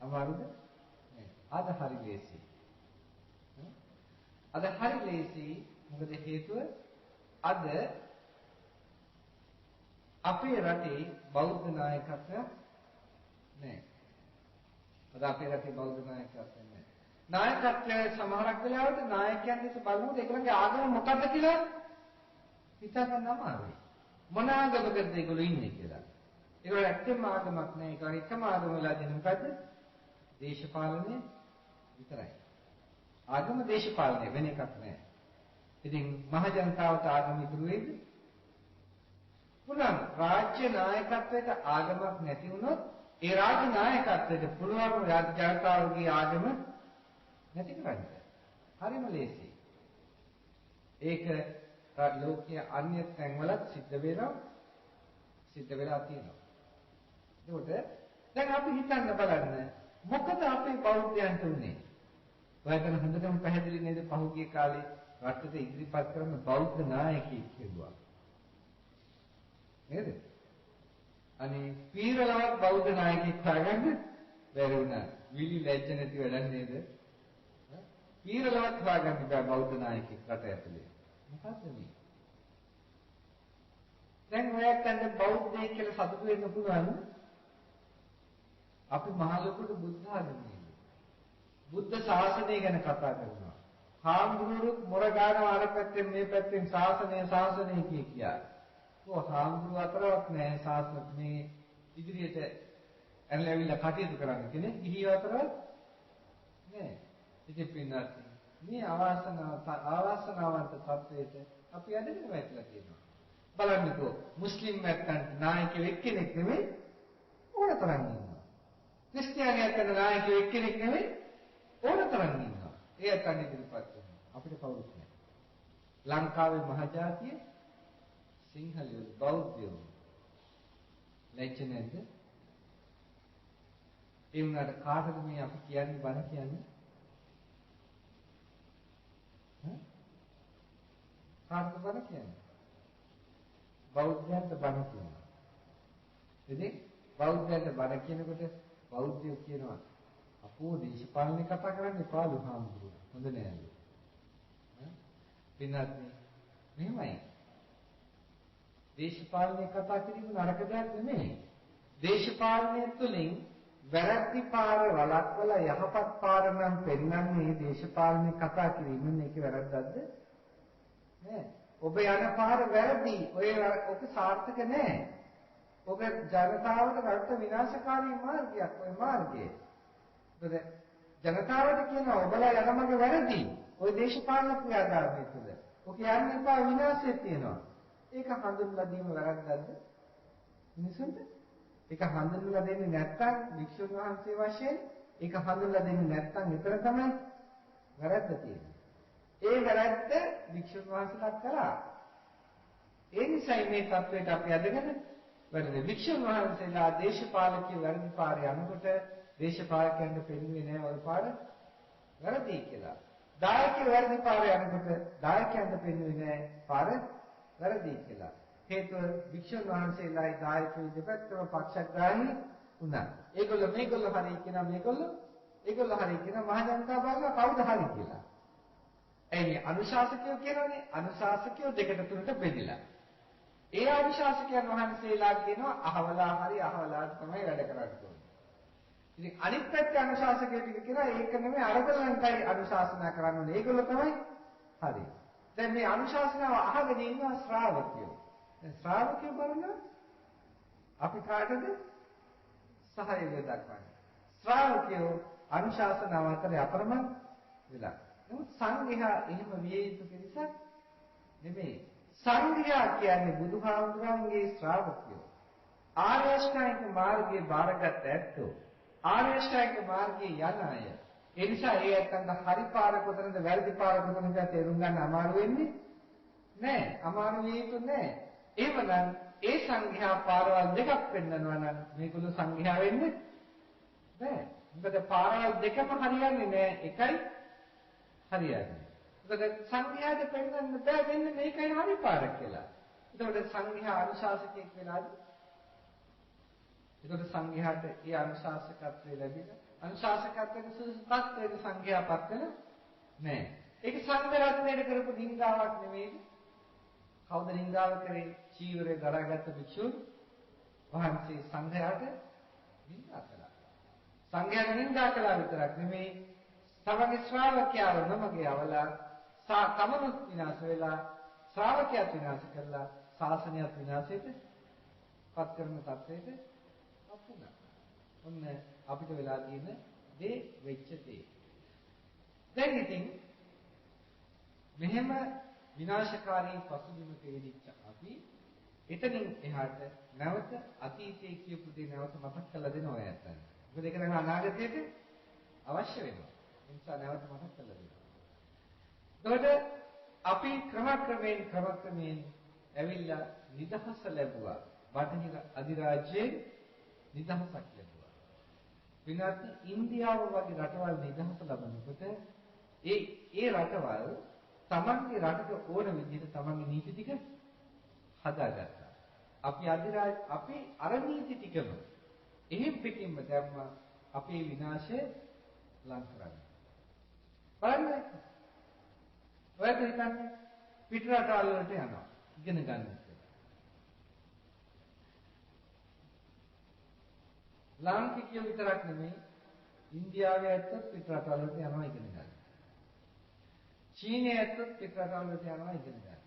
S1: අමාරුද? නෑ. අද හරි ලේසි. අද හරි ලේසි. මොකද හේතුව අද අපේ රටේ බෞද්ධ නායකත්වයක් නැහැ. අද අපේ රටේ බෞද්ධ නායකත්වයක් නැහැ. නායකත්වය සමහරක් වෙලාවට නායකයන් දෙස බලනකොට ඒගොල්ලන්ගේ ආගම මොකද්ද කියලා හිතන්න අමාරුයි. මොන ආගමකද ඒගොල්ලෝ ඉන්නේ කියලා. ඒගොල්ලෝ ඇත්තම ආගමක් නැහැ. ඒගොල්ලෝ එකම ආගම වෙලා දෙන්නේ මොකද්ද? දේශපාලනය විතරයි. ආගම දේශපාලනය වෙන එකක් නැහැ. ඉතින් මහ ජනතාවට ආගම ඉතුරු වෙයිද? පුළුවන්. රාජ්‍ය නායකත්වයට ආගමක් නැති වුණොත් ඒ රාජ්‍ය නායකත්වයට පුළුවන් ජනතාවගේ ආගම නැති කරන්න. හරිම ලේසි. ඒක ලෝකයේ අන්‍ය තැන්වලත් සිද්ධ වෙලා තියෙනවා. ඒකට දැන් අපි හිතන්න බලන්න මොකද අපේ බෞද්ධයන්ට උනේ? ඔයගොල්ලෝ හොඳටම පැහැදිලි නේද පහුගිය කාලේ රටට ඉදිරිපත් කරන බෞද්ධ නායකයෙක් කියුවා. නේද? අනේ පීරලවත් බෞද්ධ නායකයෙක් හොයාගන්න බැරි වුණා. විලි ලැජ්ජ නැති වැඩක් නේද? පීරලවත් හොයාගන්න බෑ බෞද්ධ නායකයෙක් රට ඇතුලේ. මොකද්ද මේ? දැන් ඔයයන්ට බෞද්ධයෙක් කියලා සතුටු වෙන්න පුළුවන්. අපි මහ ලොකුට බුද්ධ ආගමේ බුද්ධ ශාසනය ගැන කතා කරනවා. හාමුදුරුවෝ මොර ගන්නවා අර පැත්තෙන් මේ පැත්තෙන් ශාසනය කියා. ඔව් හාමුදුරුවෝ අතරවත් නෑ ශාසන මේ ඉදිරියට ඇවිල්ලා කටයුතු කරන්න කෙනෙක් ගිහියෝ අතරවත් නේ. ඉතින් පින්නත් මේ අවාසනාවන්ත තත්වයට අපි ඇදගෙන වැටලා තියෙනවා. බලන්නකෝ මුස්ලිම් නැත්තන්ට නායකයෙක් එක්කෙනෙක් නෙමෙයි ඕන තරම් ඉන්නවා. ක්‍රිස්තියානියන්ට නායකයෙක් එක්කෙනෙක් නෙමෙයි ඕන තරම් ඉන්නවා. ඒ අතන ඉදිරිපත් වෙනවා. අපිට කවුරුත් නැහැ. ලංකාවේ මහජාතිය සිංහලයෝ බෞද්ධයෝ ලැජ්ජ නැද්ද? ඒ වුණාට කාටද මේ අපි කියන්නේ බණ කියන්නේ? කාටද බණ කියන්නේ? බෞද්ධයන්ට බණ කියනවා. ඉතින් බෞද්ධයන්ට බණ කියනකොට බෞද්ධයෝ කියනවා අපෝ දේශපාලනේ කතා කරන්නේ පාළු හාමුදුරුවෝ. හොඳ නෑලු. පින්වත්නි මෙහෙමයි. දේශපාලනේ කතා කිරීම නරක දෙයක් නෙමෙයි. දේශපාලනය තුළින් වැරදි පාර වළක්වලා යහපත් පාර නම් පෙන්වන්නේ දේශපාලනේ කතා කිරීමෙන්. ඒක වැරද්දක්ද? නෑ. ඔබ යන පාර වැරදි. ඔක සාර්ථක නෑ. ඔබ ජනතාවට රට විනාශකාරී මාර්ගයක් ඔය මාර්ගය. ඒකද ජනතාවට කියනවා ඔබලා යන මඟ වැරදි. ඔය දේශපාලන ක්‍රියාදාමය තුළ. ඔක යන්න එපා විනාශයක් තියෙනවා. ඒක හඳුන්වලා දීම වැරද්දක්ද? මිනිසුන්ට ඒක හඳුන්වලා දෙන්නේ නැත්නම් වික්ෂුන් වහන්සේ වශයෙන් ඒක හඳුන්වලා දෙන්නේ නැත්නම් විතර තමයි වැරද්ද තියෙන්නේ. ඒ වැරද්ද වික්ෂුන් වහන්සේලා කරා. ඒ නිසායි මේ තත්වයට අපි අදගෙන වැරදි. වික්ෂුන් වහන්සේලා දේශපාලකයෝ වැරදි පාරේ යනකොට දේශපාලකයන්ට පෙන්වන්නේ නැහැ ওই පාර වැරදි කියලා. දායකයෝ වැරදි පාරේ යනකොට දායකයන්ට පෙන්වන්නේ නැහැ පාර වැරදි කියලා. හේතුව වික්ෂුන් වහන්සේලායි දායකයෝ දෙපැත්තම පක්ෂග්‍රාහී වුණා. ඒගොල්ලෝ මේගොල්ලෝ හරි කියනවා ඒගොල්ලෝ හරි කියනවා මහ ජනතාව බලනවා කවුද හරි කියලා. එයි අනුශාසකයෝ කියනවානේ අනුශාසකයෝ දෙකට තුනට බෙදලා. ඒ අනුශාසකයන් වහන්සේලා කියනවා අහවලා හරි අහවලාට තමයි වැඩ කරන්න ඕනේ. ඉතින් අනිත් පැත්තේ අනුශාසකයෝ ටික කියනවා ඒක නෙමෙයි අරගලන්ටයි අනුශාසනා කරන්න ඕනේ. ඒගොල්ලෝ තමයි හරි. දැන් මේ අනුශාසනාව අහගෙන ඉන්නවා ශ්‍රාවකයෝ. දැන් ශ්‍රාවකයෝ බලනවා අපි කාටද සහයෝගය දක්වන්නේ. ශ්‍රාවකයෝ අනුශාසනාව අතර අපරමං වෙලා. නමුත් සංඝයා එහෙම විය යුතු පිරිසක් නෙමෙයි. සංඝයා කියන්නේ බුදුහාමුදුරන්ගේ ශ්‍රාවකයෝ. ආර්ය අෂ්ටාංගික මාර්ගයේ බාරගත් ඇත්තෝ. ආර්ය අෂ්ටාංගික මාර්ගයේ යන අය. ඒ නිසා ඒ ඇත්තන්ට හරි පාර කොතනද වැරදි පාර කොතනද තේරුම් ගන්න අමාරු වෙන්නේ නෑ. අමාරු වෙ යුතු නෑ. එහෙමනම් ඒ සංඝයා පාරවල් දෙකක් පෙන්නනවා නම් මේගොල්ලෝ සංඝයා වෙන්නේ බෑ. මොකද පාරවල් දෙකම හරියන්නේ නෑ. එකයි හරියන්නේ. ඒකට සංඝයාට පෙන්වන්න බෑ මෙන්න මේකයි හරි පාර කියලා. ඒකට සංඝයා අනුශාසකයෙක් වෙලාද? ඒකට සංඝයාට ඒ අනුශාසකත්වය ලැබිලා අනුශාසකත්වයේ සුදුසු තත්ත්වයක සංඝයාපත් වෙන නෑ. ඒක සංඝ රත්නයේ කරපු නින්දාවක් නෙමෙයි. කවුද නින්දාව කරේ? චීවරය දරාගත්ත භික්ෂුන් වහන්සේ සංඝයාට නින්දා කළා. සංඝයාට නින්දා කළා විතරක් නෙමෙයි තමගේ ශ්‍රාවකයව නමග යවලා තමනුත් විනාශ වෙලා ශ්‍රාවකයාත් විනාශ කරලා ශාසනයත් විනාශයට පත් කරන තත්ත්වයට පත් වුණා. ඔන්න අපිට වෙලා තියෙන දේ වෙච්ච දේ. දැන් ඉතින් මෙහෙම විනාශකාරී පසුබිමක යෙදිච්ච අපි එතනින් එහාට නැවත අතීතයේ කියපු දේ නැවත මතක් කරලා දෙනවා යත්තන්. මොකද ඒක නම් අනාගතයට අවශ්‍ය වෙනවා. ඒ නිසා නැවත මතක් කරලා දෙනවා. එතකොට අපි ක්‍රමක්‍රමයෙන් ඇවිල්ලා නිදහස ලැබුවා. බටහිර අධිරාජ්‍යයේ නිදහසක් ලැබුවා. විනාත් ඉන්දියාව වගේ රටවල් නිදහස ලබනකොට ඒ රටවල් තමන්ගේ රටක ඕන විදිහට තමන්ගේ නීති ටික හදාගත්තා. අපි අර නීති ටිකම එහෙම් පිටින්ම දැම්මා අපේ විනාශය ලං කරන්න. බලන්න. ඔයත් හිතන්නේ පිට රටවල් වලට යනවා. ඉගෙන ගන්න කියලා. ලාංකිකයෝ විතරක් නෙමෙයි ඉන්දියාවේ ඇත්තත් පිට රටවල් වලට යනවා ඉගෙන ගන්න. චීනයේ ඇත්තත් පිට රටවල් වලට යනවා ඉගෙන ගන්න.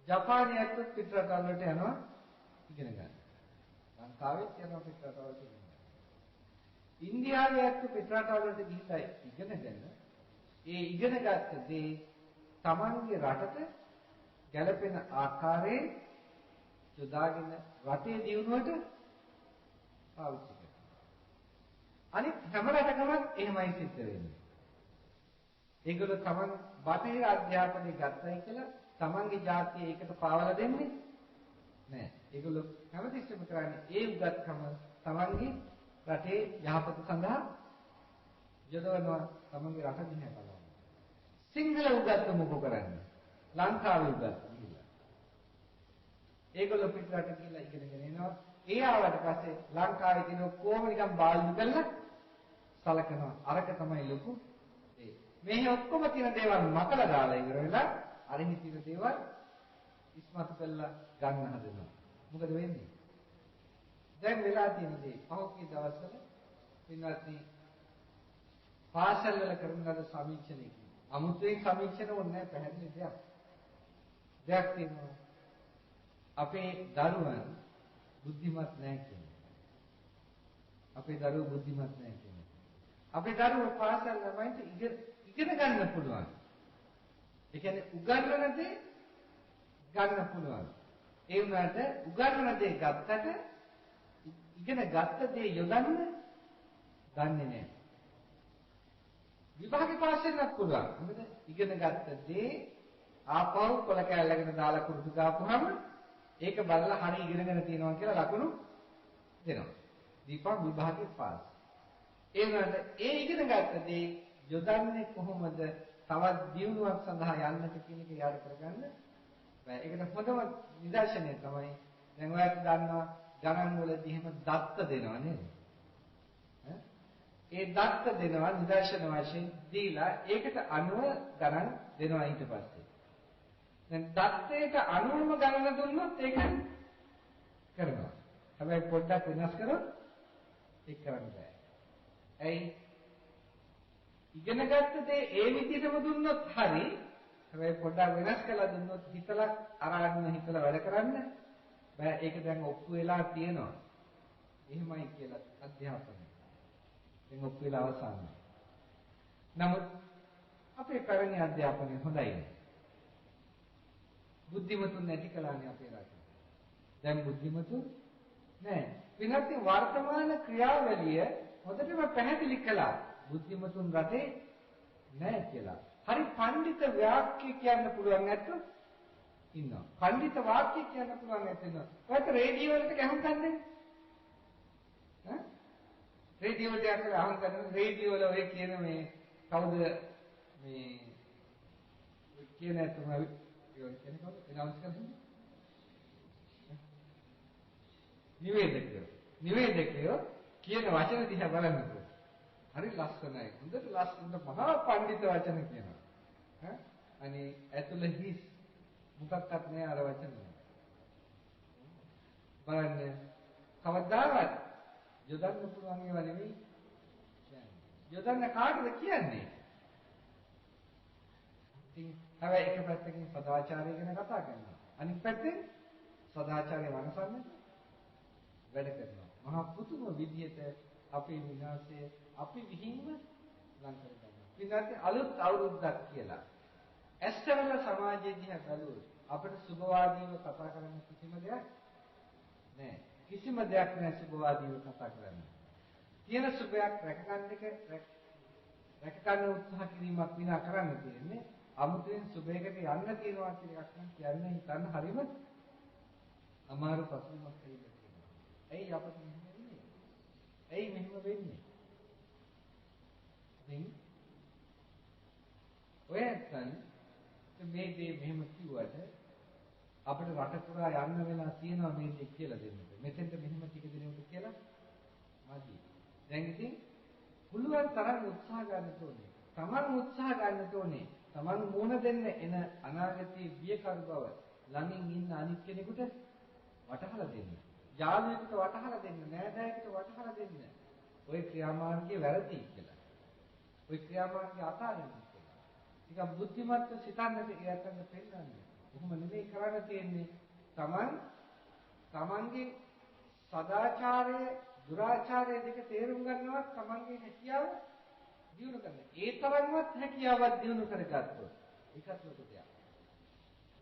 S1: ජපානයේ ඇත්තත් පිට රටවල් වලට යනවා ඉගෙන ගන්න. ලංකාවෙත් යනවා පිට රටවල් වලට ඉගෙන ගන්න. ඉන්දියාවේ ඇත්ත පිටරටවලට ගිහිල්ලා ඉගෙනගෙන ඒ ඉගෙනගත්ත දේ තමන්ගේ රටට ගැළපෙන ආකාරයෙන් යොදාගෙන රටේ දියුණුවට පාවිච්චි කරනවා. අනිත් හැම රටකම එහෙමයි සිද්ධ වෙන්නේ. ඒගොල්ලෝ තමන් බටහිර අධ්‍යාපනය ගත්තයි කියලා තමන්ගේ ජාතිය ඒකට පාවලා දෙන්නේ නැහැ. ඒගොල්ලෝ හැමතිස්සෙම කරන්නේ ඒ උගත්කම තමන්ගේ රටේ යහපත සඳහා යොදවනවා තමන්ගේ රට දිහා බලනවා. සිංහල උගත්කම මොකෝ කරන්නේ? ලංකාවේ උගත්කම ගිහිල්ලා. ඒගොල්ලෝ පිටරට ගිහිල්ලා ඉගෙනගෙන එනවා. ඒ ආවට පස්සේ ලංකාවේ තියෙන කොහොම නිකන් බාල්දු කරලා සලකනවා. අරක තමයි ලොකු ඒ. මේ ඔක්කොම තියෙන දේවල් මකලා දාලා ඉවර වෙලා අරිහි තියෙන දේවල් ඉස්මතු කරලා ගන්න හදනවා. මොකද වෙන්නේ? දැන් වෙලා තියෙන දේ පහුගිය දවස්වල පින්වත්නි පාසල් වල කරන ලද සමීක්ෂණයකින් අමුතුවෙන් සමීක්ෂණ ඕනේ නැහැ පැහැදිලි දෙයක්. දෙයක් තියෙනවා. අපේ දරුවන් බුද්ධිමත් නැහැ කියන්නේ. අපේ දරුවෝ බුද්ධිමත් නැහැ කියන්නේ. අපේ දරුවෝ පාසල් ළමයින්ට ඉගෙන ගන්න පුළුවන්. ඒ කියන්නේ උගන්වන දේ ගන්න පුළුවන්. ඒ වුණාට උගන්වන දේ ගත්තට ඉගෙන ගත්ත දේ යොදන්න දන්නේ නැහැ. විභාගේ පාස් වෙන්නත් පුළුවන්. මොකද ඉගෙන ගත්ත දේ ආපහු කොල කැලලගෙන දාලා කුරුදු ගාපුවාම ඒක බලලා හරි ඉගෙනගෙන තියෙනවා කියලා ලකුණු දෙනවා. දීපා විභාගේ පාස්. ඒ වුණාට ඒ ඉගෙන ගත්ත දේ යොදන්නේ කොහොමද? තවත් දියුණුවක් සඳහා යන්නට කියන එක යාද කරගන්න බෑ. ඒකට හොඳම නිදර්ශනය තමයි දැන් ඔයාලා දන්නවා ගණන් වලදී එහෙම දත්ත දෙනවා නේද? ඒ දත්ත දෙනවා නිදර්ශන වශයෙන් දීලා ඒකට අනුව ගණන් දෙනවා ඊට පස්සේ. දැන් දත්තයට අනුවම ගණන දුන්නොත් ඒක කරනවා. හැබැයි පොඩ්ඩක් වෙනස් කරොත් ඒක කරන්න බෑ. ඇයි? ඉගෙනගත්ත දේ ඒ විදිහටම දුන්නොත් හරි. හැබැයි පොඩ්ඩක් වෙනස් කරලා දුන්නොත් හිතලා අරගෙන හිතලා වැඩ කරන්න බෑ. ඒක දැන් ඔප්පු වෙලා තියෙනවා. එහෙමයි කියලා අධ්‍යාපනය. දැන් ඔප්පු වෙලා අවසానයි. නමුත් අපේ පැරණි අධ්‍යාපනය හොඳයි. බුද්ධිමතුන් නැති කලානේ අපේ රටේ. දැන් බුද්ධිමතුන් නැහැ. විනාඩි වර්තමාන ක්‍රියාවලිය හොඳටම පැහැදිලි කළා. බුද්ධිමතුන් රටේ නැහැ කියලා. හරි පඬිත වාක්‍ය කියන්න පුළුවන් නැත්නම් ඉන්නවා. පඬිත වාක්‍ය කියන්න පුළුවන් නැත්නම් ඔයත් රේඩියෝ වලට ගහන් ගන්නනේ. ඈ? රේඩියෝ වලට අහලා අහන් ගන්න රේඩියෝ වල ඔය කියන මේ කවුද මේ කියන තමයි යෝන් කියන කවුද එනවුන්ස් කරන්නේ? නිවේදකයෝ කියන වචන දිහා බලන්නකෝ. හරි ලස්සනයි. හොඳට ලස්සනට මහා පඬිත වචන කියනවා. ඈ අනේ ඇතුළ හිස් මොකක්වත් නෑ අර වචන. බලන්න කවදාවත් යොදන්න පුළුවන් ඒවා නෙවෙයි. යොදන්න කාටද කියන්නේ? ඉතින් හැබැයි එක පැත්තකින් සදාචාරය ගැන කතා කරනවා. අනිත් පැත්තෙන් සදාචාරය වනසන්නේ වැඩ කරනවා. මහා පුදුම විදියට අපේ විනාශය අපි විහිංව ලං කර ගන්නවා. විනාශය අලුත් අවුරුද්දක් කියලා. ඇස්තවල සමාජයේ දිහා බැලුවොත් අපිට සුභවාදීව කතා කරන්න කිසිම දෙයක් නැහැ. කිසිම දෙයක් නැහැ සුභවාදීව කතා කරන්න. තියෙන සුභයක් රැකගන්න උත්සාහ කිරීමක් විනා කරන්න තියෙන්නේ අමුතුවෙන් සුභයකට යන්න තියනවා කියන එකක් නම් කියන්නේ හිතන්න හරිම අමාරු පසුබිමක් කියලා තියෙනවා. ඇයි අපිට මෙහෙම වෙන්නේ? ඇයි මෙහෙම වෙන්නේ? ඉතින් ඔය නැත්නම් මේ දේ මෙහෙම කිව්වට අපිට රට පුරා යන්න වෙලා තියෙනවා මේ දේ කියලා දෙන්නට. මෙතෙන්ට මෙහෙම ටික දෙනෙකුට කියලා මදි. දැන් ඉතින් පුළුවන් තරම් උත්සාහ ගන්න ඕනේ. Taman උත්සාහ ගන්න ඕනේ. Taman මුණ දෙන්න එන අනාගතයේ බියකරු බව ළඟින් ඉන්න අනිත් කෙනෙකුට වටහලා දෙන්න. යාළුවෙකුට වටහලා දෙන්න, නෑදෑයෙකුට වටහලා දෙන්න. ওই ක්‍රියාමාර්ගයේ වැරදි කියලා. ওই ක්‍රියාමාර්ගයේ අතාරින්න කියලා. ටිකක් බුද්ධිමත්ව සිතන්නට එයාටම පෙන්නන්නේ. කොහොම නෙමෙයි කරන්න තියෙන්නේ. Tamanගේ සදාචාරයේ දුරාචාරය දෙක තේරුම් ගන්නවත් තමන්ගේ හැකියාව දියුණු කරන්න. ඒ තරම්වත් හැකියාවක් දියුණු කරගත්තොත් ඒකත් ලොකු දෙයක්.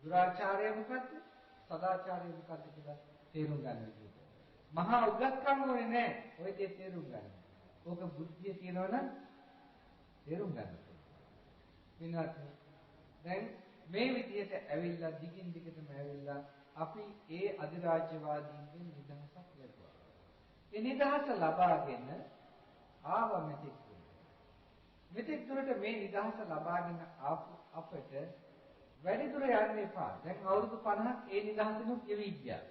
S1: දුරාචාරය මොකද්ද? සදාචාරය මොකද්ද කියලා තේරුම් ගන්න විදිහට. මහා උගත්කම් ඕනේ නැහැ. ඔය දේ තේරුම් ගන්න. ඕක බුද්ධිය කියනවනම් තේරුම් ගන්න. වෙනත් දැන් මේ විදිහට ඇවිල්ලා දිගින් දිගටම ඇවිල්ලා අපි ඒ අධිරාජ්‍යවාදීන්ගෙන් නිදහසක් ලැබුවා. ඒ නිදහස ලබාගෙන ආව මෙතෙක් දුරට. මෙතෙක් දුරට මේ නිදහස ලබාගෙන ආපු අපට වැඩි දුර යන්න එපා. දැන් අවුරුදු 50ක් ඒ නිදහසිනුත් ගෙවි ගියා.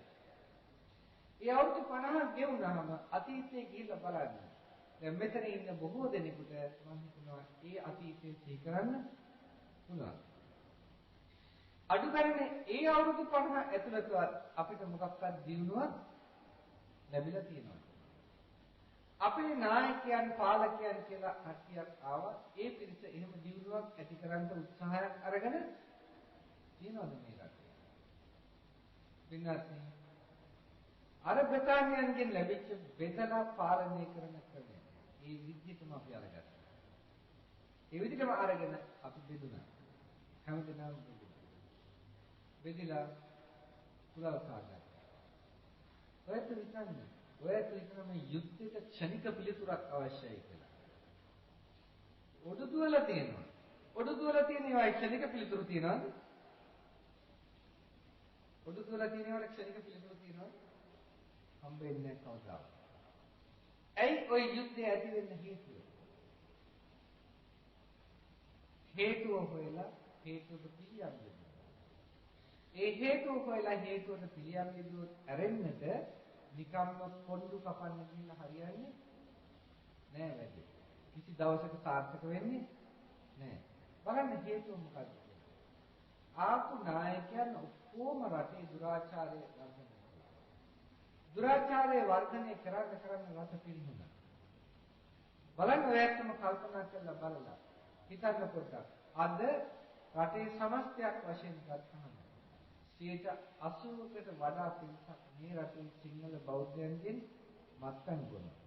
S1: ඒ අවුරුදු 50ක් ගෙවුනහම අතීතයේ ගිහිල්ලා බලන්න. දැන් මෙතන ඉන්න බොහෝ දෙනෙකුට මම හිතනවා ඒ අතීතය සිහි කරන්න පුළුවන්. අඩු කරන්නේ ඒ අවුරුදු 50 ඇතුළතවත් අපිට මොකක්වත් දිනුවක් ලැබිලා තියෙනවා. අපේ නායකයන් පාලකයන් කියලා කට්ටියක් ආවා. ඒ පිරිස එහෙම දිනුවක් ඇති කරන්න උත්සාහයක් අරගෙන තියෙනවද මේ රටේ? විනාශනි අර බ්‍රිතාන්‍යයන්ගෙන් ලැබිච්ච බෙදලා පාලනය කරන ක්‍රමය. ඒ විදිහටම අපි අරගත්තා. ඒ විදිහටම අරගෙන අපි බෙදුණා. හැමදෙනාම බෙදුණා. බෙදලා පුරව කාගත්තා. ඔයත් විතරනේ. ඔයත් විතරම යුද්ධයට ක්ෂණික පිළිතුරක් අවශ්‍යයි කියලා. ඔඩුදුවල තියෙනවා. ඔඩුදුවල තියෙන ඒවා ක්ෂණික පිළිතුරු තියෙනවද? ඔඩුදුවල තියෙනවට ක්ෂණික පිළිතුරු තියෙනවද? හම්බෙන්නේ නැහැ කවදාවත්. ඇයි ওই යුද්ධය ඇති වෙන්න හේතුව? හේතුව හොයලා හේතුවට පිළියම් දෙන්න. ඒ හේතුව හොයලා හේතුවට පිළියම් දෙද්දී ඇරෙන්නට නිකම්ම පොඩ්ඩු කපන්න ගිහින් හරියන්නේ නෑ වැඩි. කිසි දවසක සාර්ථක වෙන්නේ නෑ. බලන්න හේතුව මොකක්ද? ආපු නායකයන් ඔක්කොම රටේ දුරාචාරය වර්ධනය කළා. දුරාචාරය වර්ධනය කරන්න රට පිරිහුණා. බලන්න ඔයත්ම කල්පනා කරලා බලලා හිතන්න පොඩ්ඩක්. අද රටේ සමස්තයක් වශයෙන් ගත්තහම 80%කට වඩා පිරිසක් මේ රටේ සිංහල බෞද්ධයන්ගෙන් මත්පැන් බොනවා.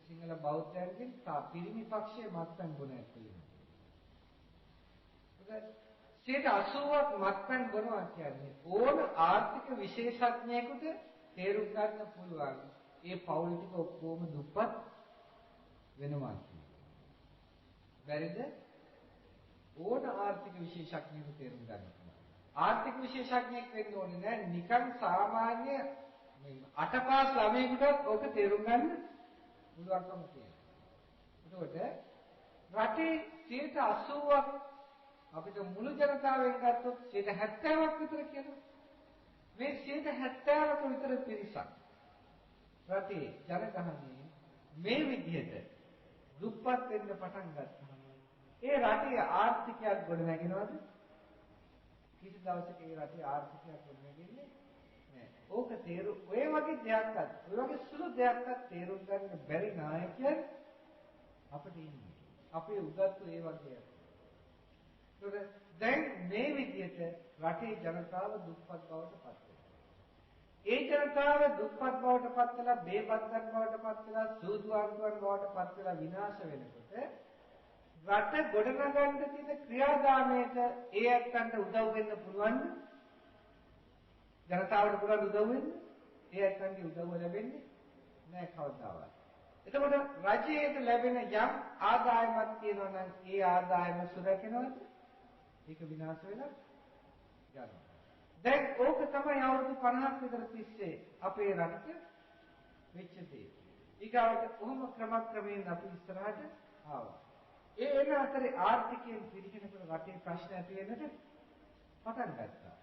S1: සිංහල බෞද්ධයන්ගෙන් පිරිමි පක්ෂයේ මත්පැන් බොන ඇත්තේ. 80%ක් මත්පැන් බොනවා කියන්නේ ඕන ආර්ථික විශේෂඥයෙකුට තේරුම් ගන්න පුළුවන්. ඒ පවුල් ටික ඔක්කොම දුප්පත් වෙනවා. බැරිද? ඕන ආර්ථික විශේෂඥයෙකුට තේරුම් ගන්න පුළුවන්. ආර්ථික විශේෂඥයෙක් වෙන්න ඕනේ නෑ. නිකන් සාමාන්‍ය අටපාස් ළමයෙකුට ඕක තේරුම් ගන්න පුළුවන්කම තියෙනවා. එතකොට රටේ 80%ක් අපිට මුළු ජනතාවෙන් ගත්තොත් 70ක් විතර කියනවා. මේ 70ක විතර පිරිසක් රටේ ජනගහනයේ මේ විදිහට දුප්පත් වෙන්න පටන් ගත්තාම ඒ රටේ ආර්ථිකයක් ගොඩ නැගෙනවද? කිසි දවසක ඒ රටේ ආර්ථිකයක් ගොඩ නැගෙන්නේ නෑ. ඕක ඔය වගේ දෙයක්වත් ඔය වගේ සුළු දෙයක්වත් තේරුම් ගන්න බැරි නායකයන් අපිට ඉන්නේ. අපේ උගත්තු ඒ වගේ. දැන් මේ විදිහට රටේ ජනතාව දුප්පත් බවට පත් වෙනවා. ඒ ජනතාව දුප්පත් බවට පත් වෙලා බේබද්දන් බවට පත් වෙලා සූදු ආන්දුවන් බවට පත් වෙලා විනාශ වෙනකොට රට ගොඩනගන්න තියෙන ක්‍රියාදාමයට ඒ ඇත්තන්ට උදව් වෙන්න පුළුවන්ද? ජනතාවට පුළුවන් උදව් වෙන්න? ඒ ඇත්තන්ගේ උදව්ව ලැබෙන්නේ නැහැ කවදාවත්. එතකොට රජයට ලැබෙන යම් ආදායමක් තියෙනවා නම් ඒ ආදායම සුරැකෙනවද? ඒක විනාශ වෙලා යනවා. දැන් ඕක තමයි අවුරුදු 50ක් විතර තිස්සේ අපේ රටට වෙච්ච දේ. ඊගාවට කොහොම ක්‍රමක්‍රමයෙන් අපි ඉස්සරහට ආවා. ඒ එන අතරේ ආර්ථිකයෙන් පිළිහෙනකොට රටේ ප්‍රශ්න ඇති වෙන්නට පටන් ගත්තා.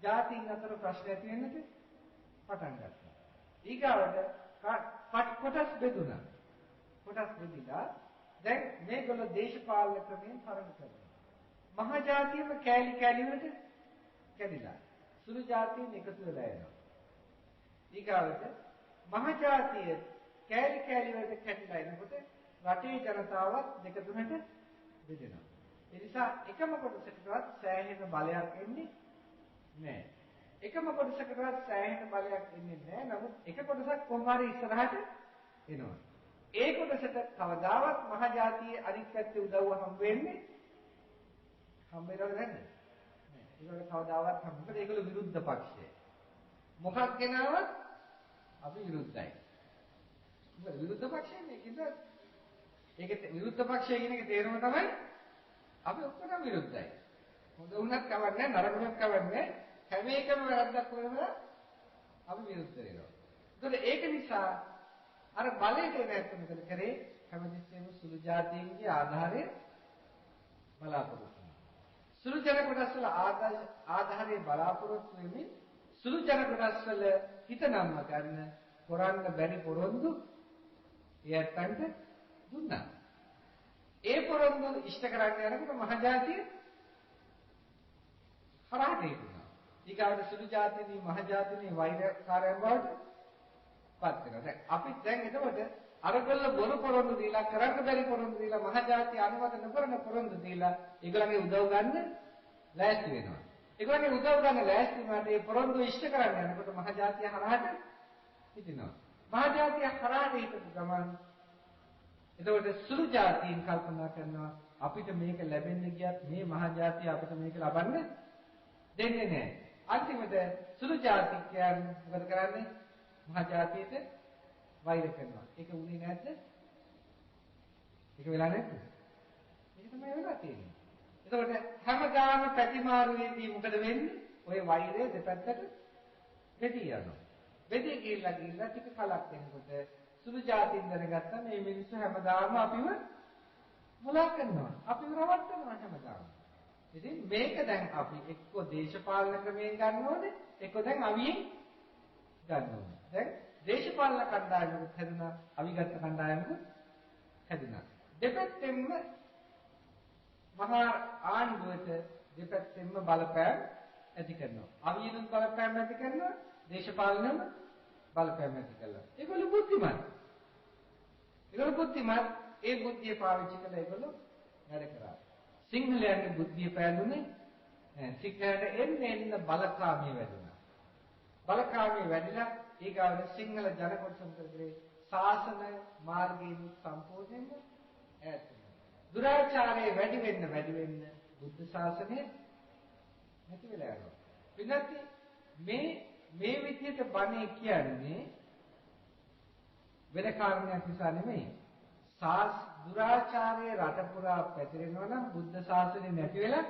S1: ජාතීන් අතර ප්‍රශ්න ඇති වෙන්නට පටන් ගත්තා. ඊගාවට කොටස් බෙදුණා. කොටස් බෙදිලා දැන් මේගොල්ලෝ දේශපාලන ක්‍රමයෙන් තරඟ කරනවා. මහා ජාතියම කෑලි කෑලි වලට කැඩිලා සුළු ජාතීන් එකතු වෙලා යනවා. ඊගාවට මහා ජාතිය කෑලි කෑලි වලට කැඩිලා එනකොට රටේ ජනතාවත් දෙක තුනට බෙදෙනවා. ඒ නිසා එකම කොටසකටවත් සෑහෙන බලයක් එන්නේ නැහැ. එකම කොටසකටවත් සෑහෙන බලයක් එන්නේ නැහැ. නමුත් එක කොටසක් කොහොම හරි ඉස්සරහට එනවා. ඒ කොටසට කවදාවත් මහජාතියේ අනිත් පැත්තේ උදව්ව හම්බ වෙන්නේ හම්බෙන්නවද නැද්ද? නෑ. ඒගොල්ලෝ කවදාවත් හම්බ වෙන්නේ ඒගොල්ලෝ විරුද්ධ පක්ෂය. මොකක් ගෙනාවත් අපි විරුද්ධයි. මොකද විරුද්ධ පක්ෂයෙන් මේකද? ඒකේ විරුද්ධ පක්ෂය කියන එකේ තේරුම තමයි අපි ඔක්කොම විරුද්ධයි. හොඳ වුණත් කවන්නේ නරක වුණත් කවන්නේ හැම එකම වැරද්දක් කරනවා අපි විරුද්ධ වෙනවා. ඒකද ඒක නිසා අර බලයට නැත්නම් මොකද කරේ? හැමදෙස්සෙම සුළු જાතියින්ගේ ආධාරය බලාපොරොත්තු වෙනවා. සුළු ජන කොටස් වල ආධාරය බලාපොරොත්තු වෙමින් සුළු ජන කොටස් වල හිත නම්ම ගන්න කරන්න බැරි පොරොන්දු එයන්ට දුන්නා. ඒ පොරොන්දු ඉෂ්ට කරන්න යනකොට මහජාතිය හරහට ඉන්නවා. ඊගාවට සුළු ජාතිනී මහජාතිනී වෛරකාරයන් බවට පත් වෙනවා. දැන් අපි දැන් එතකොට අරගොල්ල බොරු පොරොන්දු දීලා කරන්න බැරි පොරොන්දු දීලා මහජාතිය අනුමත නොකරන පොරොන්දු දීලා ඒගොල්ලන්ගේ උදව් ගන්න ලෑස්ති වෙනවා. ඒගොල්ලන්ගේ උදව් ගන්න ලෑස්ති වුණාට ඒ පොරොන්දු ඉෂ්ට කරන්න යනකොට මහජාතිය හරහට හිටිනවා. මහජාතිය හරහට හිටපු ගමන් එතකොට සුළු ජාතීන් කල්පනා කරනවා අපිට මේක ලැබෙන්න ගියත් මේ මහජාතිය අපිට මේක ලබන්න දෙන්නේ නැහැ. අන්තිමට සුළු ජාතිකයන් මොකද කරන්නේ? මහජාතියට වෛර කරනවා. ඒක උනේ නැද්ද? ඒක වෙලා නැද්ද? ඒක තමයි වෙලා තියෙන්නේ. එතකොට හැමදාම පැතිමාරුවේදී මොකද වෙන්නේ? ඔය වෛරය දෙපැත්තට බෙදී යනවා. බෙදී ගිහිල්ලා ටික කලක් වෙනකොට සුළු ජාතින් දැනගත්තා මේ මිනිස්සු හැමදාම අපිව මොලා කරනවා. අපිව රවට්ටනවා හැමදාම. ඉතින් මේක දැන් අපි එක්ක දේශපාලන ක්‍රමයෙන් ගන්න ඕනේ, එක්ක දැන් අවියෙන් ගන්න ඕනේ. දැන් දේශපාලන කණ්ඩායමකුත් හැදුනා, අවිගත කණ්ඩායමකුත් හැදුනා. දෙපැත්තෙන්ම මහා ආණ්ඩුවට දෙපැත්තෙන්ම බලපෑම් ඇති කරනවා. අවියෙනුත් බලපෑම් ඇති කරනවා, දේශපාලනෙම බලපෑම් ඇති කළා. ඒගොල්ලෝ බුද්ධිමත්. ඒ බුද්ධිය පාවිච්චි කළා ඒගොල්ලෝ වැඩ කරා. සිංහලයන්ගේ බුද්ධිය පෑදුනේ සිංහලට එන්න බලකාමිය වැඩුණා. බලකාමිය වැඩිලා ඊගාවට සිංහල ජන කොටස මොකදේ ශාසන මාර්ගයෙන් සම්පූර්ණයෙන්ම ඈත් වෙනවා. දුරාචාරයේ වැඩි වෙන්න බුද්ධ ශාසනය නැති වෙලා යනවා. විනාති මේ විදිහට බණේ කියන්නේ වෙන කාරණයක් නිසා නෙමෙයි. දුරාචාරයේ රට පුරා පැතිරෙනවා නම් බුද්ධ ශාසනය නැති වෙලා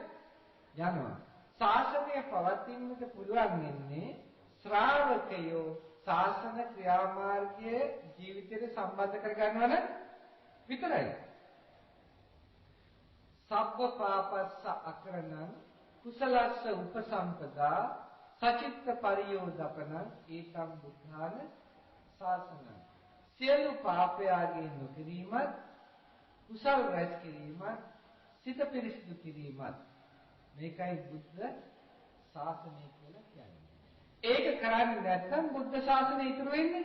S1: යනවා. ශාසනය පවතින්නට පුළුවන් වෙන්නේ ශ්‍රාවකයෝ ශාසන ක්‍රියාමාර්ගයේ ජීවිතයට සම්බන්ධ කර ගන්නවා නම් විතරයි. සබ්බ පාපස්ස අකරණං කුසලස්ස උපසම්පදා සචිත්ත පරියෝදපන ඒතම් බුද්ධාන ශාසනං. සියලු පාපයන්ගෙන් නොකිරීමත් කුසල් රැස් කිරීමත් සිත පිරිසිදු කිරීමත් මේකයි බුද්ධ ශාසනය කියලා කියන්නේ. ඒක කරන්නේ නැත්නම් බුද්ධ ශාසනය ඉතුරු වෙන්නේ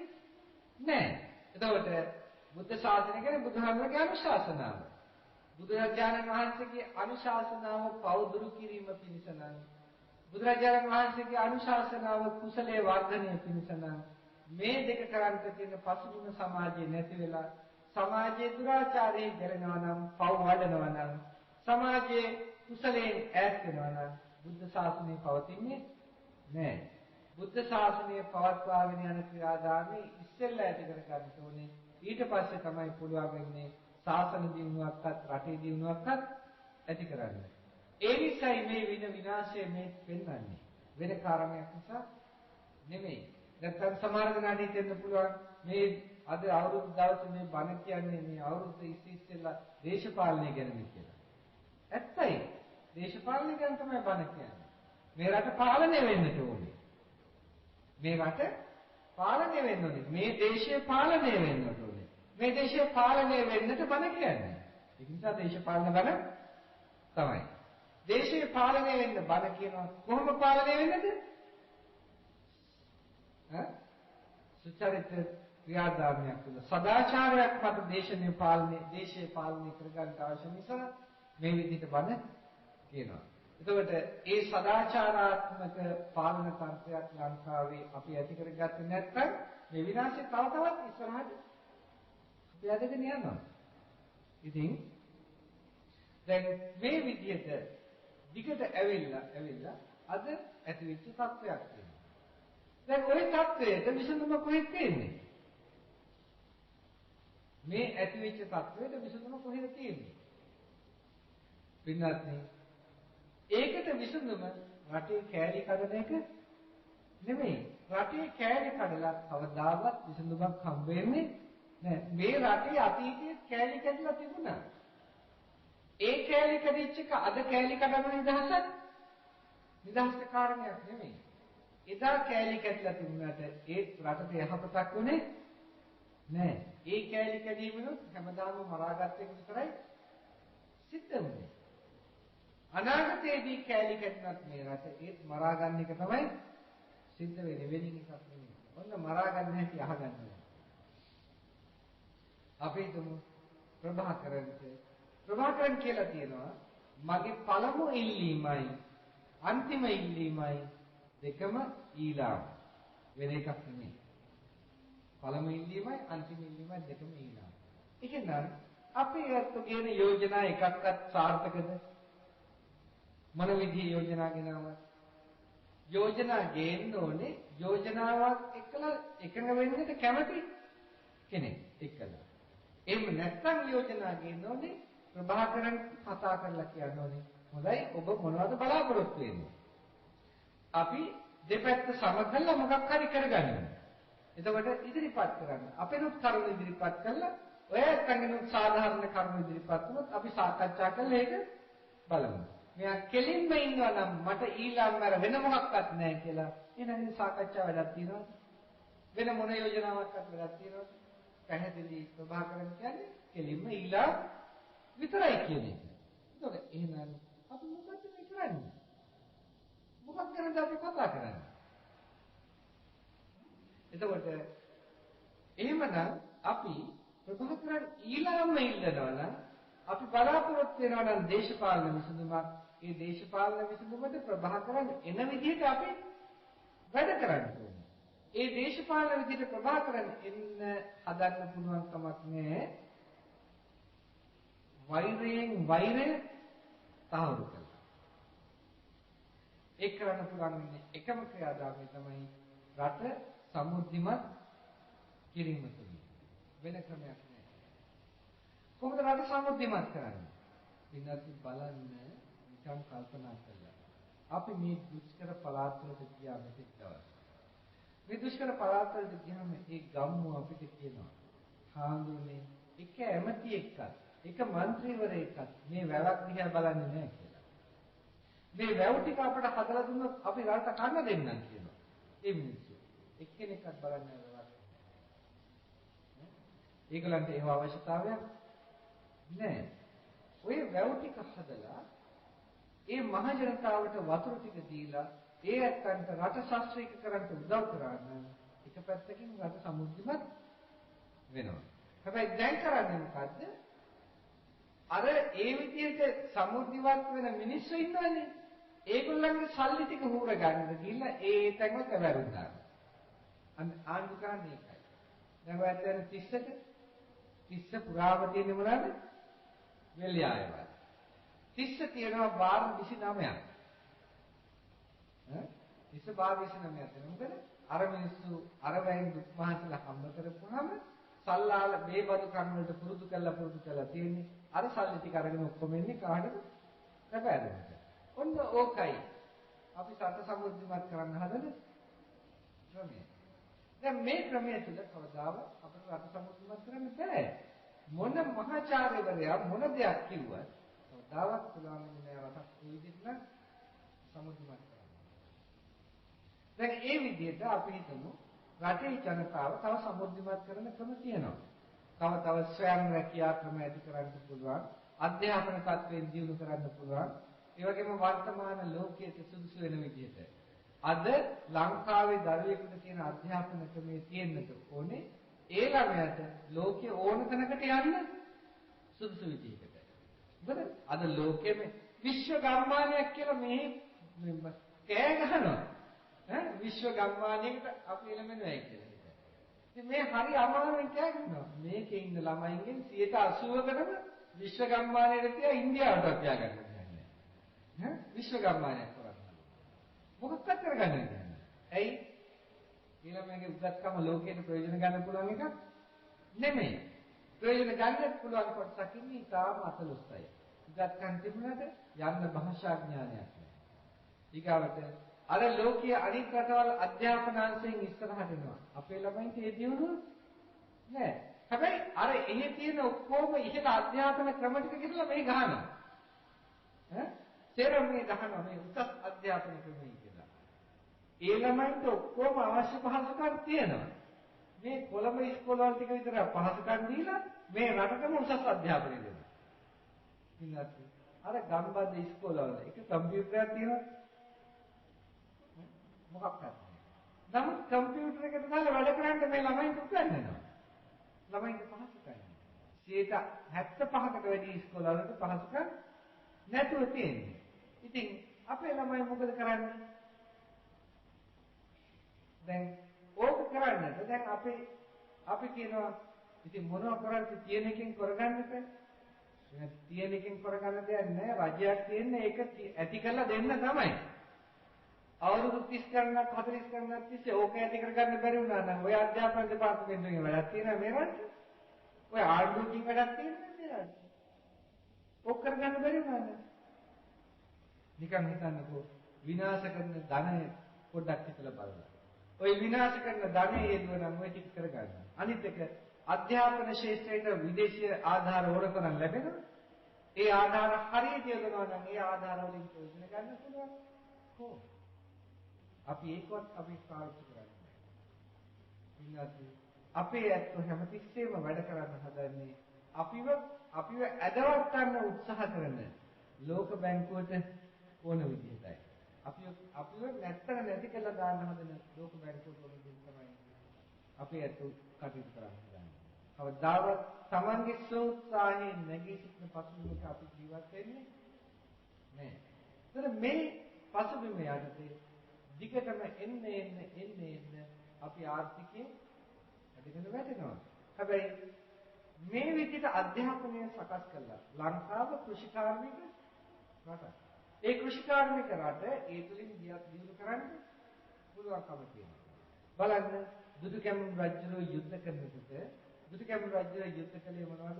S1: නැහැ. එතකොට බුද්ධ ශාසනය කියන්නේ බුදුහාමුදුරගේ අනුශාසනාව. බුදුරජාණන් වහන්සේගේ අනුශාසනාව පවදුරු කිරීම පිණිස නම් බුදුරජාණන් වහන්සේගේ අනුශාසනාව කුසලයේ වර්ධනය පිණිස නම් මේ දෙක කරන්ට තියෙන පසුබිම සමාජයේ නැති වෙලා සමාජයේ දුරාචාරයෙන් ගැලෙනවා නම් පව් වඩනවා නම් සමාජයේ කුසලයෙන් ඈත් වෙනවා නම් බුද්ධ ශාසනය පවතින්නේ නැහැ. බුද්ධ ශාසනය පවත්වාගෙන යන ක්‍රියාදාමයේ ඉස්සෙල්ලා ඇති කර ගන්න ඕනේ. ඊට පස්සේ තමයි පුළුවන් වෙන්නේ ශාසන දිනුවක්වත් රටේ දිනුවක්වත් ඇති කරන්න. ඒ නිසායි මේ විනාශය මේ වෙන්නන්නේ. වෙන කාරණයක් නිසා නෙමෙයි. නැත්නම් සමහර දෙනාට හිතෙන්න පුළුවන් මේ අද අවුරුදු දවසේ මේ බණ කියන්නේ මේ අවුරුදු ඉස්සෙල්ලා දේශපාලනය ගැන කියලා. ඇත්තයි. දේශපාලනය ගැන තමයි බණ කියන්නේ. මේ රට පාලනය වෙන්න ඕනේ. මේ රට පාලනය වෙන්න ඕනේ. මේ දේශය පාලනය වෙන්න ඕනේ. මේ දේශය පාලනය වෙන්නට බණ කියන්නේ. ඒ නිසා දේශපාලන බණ තමයි. දේශය පාලනය වෙන්න බණ කියනවා. කොහොම පාලනය වෙන්නද? සුචරිත ක්‍රියාදාමයක් තුළ සදාචාරයක් මත දේශය පාලනය කරගන්න අවශ්‍ය නිසා මේ විදිහට බණ කියනවා. එතකොට ඒ සදාචාරාත්මක පාලන තන්ත්‍රයක් ලංකාවේ අපි ඇති කරගත්තේ නැත්නම් මේ විනාශය තව තවත් ඉස්සරහට අපි අදගෙන යනවා. ඉතින් දැන් මේ විදිහට දිගට ඇවිල්ලා අද ඇතිවෙච්ච තත්ත්වයක් තියෙනවා. දැන් ওই තත්ත්වයට විසඳුම කොහෙද තියෙන්නේ? මේ ඇතිවෙච්ච තත්ත්වයට විසඳුම කොහෙද තියෙන්නේ? පින්වත්නි, ඒකට විසඳුම රටේ කෑලි කඩන එක නෙමෙයි. රටේ කෑලි කඩලා කවදාවත් විසඳුමක් හම්බ වෙන්නේ නැහැ. මේ රටේ අතීතයේ කෑලි කැඩලා තිබුණා. ඒ කෑලි කැඩිච්ච එක අද කෑලි කඩන නිදහසට කාරණයක් නෙමෙයි. එදා කෑලි කැඩලා තිබුණාට ඒ රටට යහපතක් වුණේ නැහැ. ඒ කෑලි කැඩීමනොත් හැමදාම මරාගත්ත එක විතරයි සිද්ධ වෙන්නේ. අනාගතයේදී කෑලි කැඩුණත් මේ රට ඒත් මරා ගන්න එක තමයි සිද්ධ වෙන්නේ. වෙනින් එකක් නෙමෙයි. ඔන්න මරා ගන්න හැටි අහගන්න. අපි තුමු ප්‍රභාකරන් කියලා තියෙනවා මගේ පළමු ඉල්ලීමයි අන්තිම ඉල්ලීමයි දෙකම ඊළාම්. වෙන එකක් නෙමෙයි. පළමු ඉල්ලීමයි අන්තිම ඉල්ලීමයි දෙකම ඊළාම්. ඒකෙන් අපි යත්තුගෙන යෝජනා එකක්වත් සාර්ථකද? මොන විදිහේ යෝජනා ගෙනාවත් යෝජනා ගේන්න ඕනේ යෝජනාවක් එක්කලා එකඟ වෙන්නට කැමති කෙනෙක් එක්කලා. එහෙම නැත්නම් යෝජනා ගේන්න ඕනේ ප්‍රභාකරන් කතා කරලා කියන්න ඕනේ හොඳයි ඔබ මොනවද බලාපොරොත්තු වෙන්නේ? අපි දෙපැත්ත සම කළා මොකක් හරි කරගන්න. එතකොට ඉදිරිපත් කරන්න. අපේනොත් කරුණු ඉදිරිපත් කළා ඔයත් අංගෙනුත් සාධාරණ කරුණු ඉදිරිපත් වුණොත් අපි සාකච්ඡා කරලා ඒක බලමු. මෙයා කෙලින්ම ඉන්නවා නම් මට ඊළඟ වෙන මොකක්වත් නැහැ කියලා එහෙනම් සාකච්ඡා වැඩක් තියෙනවා. වෙන මොන යෝජනාවක්වත් වැඩක් තියෙනවද? පැහැදිලි ප්‍රභාකරන් කියන්නේ කෙලින්ම ඊළඟ විතරයි කියන එක. එතකොට එහෙනම් අපි මොකක්ද මේ කරන්නේ? මොකක් ගැනද අපි කතා කරන්නේ? එතකොට එහෙමනම් අපි ප්‍රභාකරන් ඊළඟම ඉල්ලනවා නම් අපි බලාපොරොත්තු වෙනවා නම් දේශපාලන විසඳුමක්. ඒ දේශපාලන විසඳුමට ප්‍රභාකරන් එන විදිහට අපි වැඩ කරන්න ඕනේ. ඒ දේශපාලන විදිහට ප්‍රභාකරන් එන්න හදන්න පුළුවන් කමක් නැහැ. වෛරයෙන් වෛරය තහවුරු කරලා. ඒක කරන්න පුළුවන් වෙන්නේ එකම ක්‍රියාදාමය තමයි රට සමෘද්ධිමත් කිරීම තුළින්. වෙන ක්‍රමයක් නැහැ. කොහොමද රට සමෘද්ධිමත් කරන්නේ? විනාඩි බලන්න නිකම් කල්පනා කරලා. අපි මේ දුෂ්කර පළාත්වලට ගියා මෙතෙක් දවස්. මේ දුෂ්කර පළාත්වලට ගියාම ඒ ගම්මු අපිට කියනවා හාමුදුරනේ එක ඇමති එක්කත් එක മന്ത്രിවරයෙක්වත් මේ වැවක් දිහා බලන්නේ නැහැ කියලා. මේ වැව් ටික අපිට හදලා දුන්නොත් අපි රට කන්න දෙන්නම් කියනවා. ඒ මිනිස්සු එක්කෙනෙක්වත් බලන්නේ නැහැ. ඒගොල්ලන්ට ඒව අවශ්‍යතාවයක් නැහැ. ඔය වැව් ටික හදලා ඒ මහ ජනතාවට වතුර ටික දීලා ඒ ඇත්තන්ට රට ශාස්ත්‍රීය කරන්න උදව් කරා නම් එක පැත්තකින් රට සමෘද්ධිමත් වෙනවා. හැබැයි දැන් කරන්නේ මොකද්ද? අර ඒ විදිහට සමෘද්ධිවත් වෙන මිනිස්සු ඉන්නවනේ. ඒගොල්ලන්ගේ සල්ලි ටික හුර ගන්නද ගිහිල්ලා ඒ තැන්වල කැවරුන්නා. ආණ්ඩු කරන්නේ ඒකයි. දැන් ඔය ඇත්තට 30 පුරාම තියෙන මොනවාද? වෙල්යායවල. 30 තියෙනවා බාර 29ක්. 30 බාර 29ක් දෙනවා. මොකද අර මිනිස්සු අර වයින් දුක් මහසලා හම්බ කරපුවාම සල්ලාල බේබදු කන් වලට පුරුදු කරලා තියෙන්නේ. අර සල්ලි ටික අරගෙන ඔක්කොම එන්නේ කාටද? රැපෑරුමට. ඔන්න ඕකයි. අපි සත්‍ය සම්බුද්ධිමත් කරන්න හදන ක්‍රමය. දැන් මේ ක්‍රමය තුල කවදාවත් අපිට රට සම්බුද්ධිමත් කරන්න බෑ. මොන මහාචාර්යවරයා මොන දෙයක් කිව්වත් කවදාවත් පුළුවන් වෙන්නේ නෑ රටක් ඒ විදිහට නම් සම්බුද්ධිමත් කරන්න. දැන් ඒ විදිහට අපි හිතමු රටේ ජනතාව තව සම්බුද්ධිමත් කරන ක්‍රම තියෙනවා. තව ස්වයං රැකියා ක්‍රම ඇති කරන්න පුළුවන්. අධ්‍යාපන තත්ත්වයෙන් දියුණු කරන්න පුළුවන්. ඒ වගේම වර්තමාන ලෝකයේ සුදුසු වෙන විදිහට අද ලංකාවේ දරුවෙකුට තියෙන අධ්‍යාපන ක්‍රමයේ තියෙන්නට ඕනේ ඒ ළමයාට ලෝකයේ ඕන තැනකට යන්න සුදුසු විදිහකට. මොකද අද ලෝකෙම විශ්ව ගම්මානයක් කියලා මේ කෑ ගහනවා. විශ්ව ගම්මානයකට අපි එළමෙනවා කියලා. ඉතින් මේ හරි අමාරුවෙන් කෑ ගහනවා. මේකේ ඉන්න ළමයින්ගෙන් 80%කටම විශ්ව ගම්මානයට තියා ඉන්දියාවට තියා ගන්නවා. විශ්ව ගම්මානයක් කරන්නේ. මොකක්ද කරගන්නේ? ඇයි? ඊළඟගේ උගත්කම ලෝකයට ප්‍රයෝජන ගන්න පුළුවන් එකක් නෙමෙයි. ප්‍රයෝජන ගන්නත් පුළුවන් කොටසක් ඉන්නේ තාම අතලොස්සයි. උගත්කම් තිබුණාට යන්න භාෂා ඥානයක් නැහැ. ඊගාවට අර ලෝකීය අනිත් රටවල් අධ්‍යාපනාංශයෙන් ඉස්සරහට එනවා. අපේ ළමයින්ට ඒ දියුණුව නෑ. හැබැයි අර එහෙ තියෙන ඔක්කොම ඉහළ අධ්‍යාපන ක්‍රම ටික කියලා මේ ගහනවා. සේරම මේ ගහනවා මේ උසස් අධ්‍යාපන ක්‍රමයි කියලා. ඒ ළමයින්ට ඔක්කොම අවශ්‍ය පහසුකම් තියෙනවා. මේ කොළඹ ඉස්කෝලවල ටික විතර පහසුකම් දීලා මේ රටටම උසස් අධ්‍යාපනය දෙනවා. ඉන්නත් අර ගම්බද ඉස්කෝලවල එක කම්පියුටරයක් තියෙනවා. මොකක්ද? නමුත් කම්පියුටර් එකට දාලා වැඩ කරන්න මේ ළමයින්ට උගන්වනවා. ළමයින්ට පහසුකම්. 75%කට වැඩි ඉස්කෝලවලට පහසුකම් නැතුව තියෙන්නේ. ඉතින් අපේ ළමයි මොකද කරන්නේ? දැන් ඕක කරන්නට දැන් අපි කියනවා ඉතින් මොනව කරන්නේ තියෙන එකෙන් කරගන්න බෑ. තියෙන එකෙන් කරගන්න දෙයක් නෑ. රජයක් තියෙන්නේ ඒක ඇති කරලා දෙන්න තමයි. අවුරුදු 30 ගණනක් 40 ගණනක් තිස්සේ ඕක ඇති කරගන්න බැරි වුණා නම් ඔය අධ්‍යාපන දෙපාර්තමේන්තුවේ වැඩක් තියෙනවා මේ රටේ. ඔය ආණ්ඩුවකින් වැඩක් තියෙනවා මේ රටේ. ඕක කරගන්න බැරි වුණා නම් නිකන් හිතන්නකෝ විනාශ කරන ධනය පොඩ්ඩක් හිතලා බලන්න. ඔය විනාශ කරන ධනෙ යෙදුවනම් ඔය ටික කරගන්න. අනිත් එක අධ්‍යාපන ශාස්ත්‍රයට විදේශීය ආධාර ඕනතරම් ලැබෙනවා. ඒ ආධාර හරියට යොදනවා නම් ඒ ආධාර වලින් ප්‍රයෝජන ගන්න පුළුවන්. කොහොමද? අපි ඒකවත් අපි පාවිච්චි කරන්නේ නැහැ. අපේ ඇත්තෝ හැමතිස්සෙම වැඩ කරන්න හදන්නේ අපිව ඇදවත් ගන්න උත්සාහ කරන ලෝක බැංකුවට ඕන විදිහටයි. අපිව නැත්තර නැති කළා දාන්න හදන ලෝක බැංකුවට ඕන විදිහ තමයි අපේ ඇත්තෝ කටයුතු කරන්න හදන්නේ. කවදාවත් Tamange සෝත්සාහයෙන් නැගී සිටින පසුබිමක අපි ජීවත් වෙන්නේ නැහැ. ඒතර මේ පසුබිම යටතේ දිගටම එන්න අපි ආර්ථිකයේ වැඩිගෙන වැටෙනවා. හැබැයි මේ විදිහට අධ්‍යාපනය සකස් කළා ලංකාව කෘෂිකාර්මික රටක්. ඒ කෘෂිකාර්මික රට ඒ තුලින් දියුණු කරන්න පුළුවන්කම තියෙනවා. බලන්න දුටුගැමුණු රජුගේ යුද්ධ කරනකොට දුටුගැමුණු රජුගේ යුද්ධ කළේ මොනවද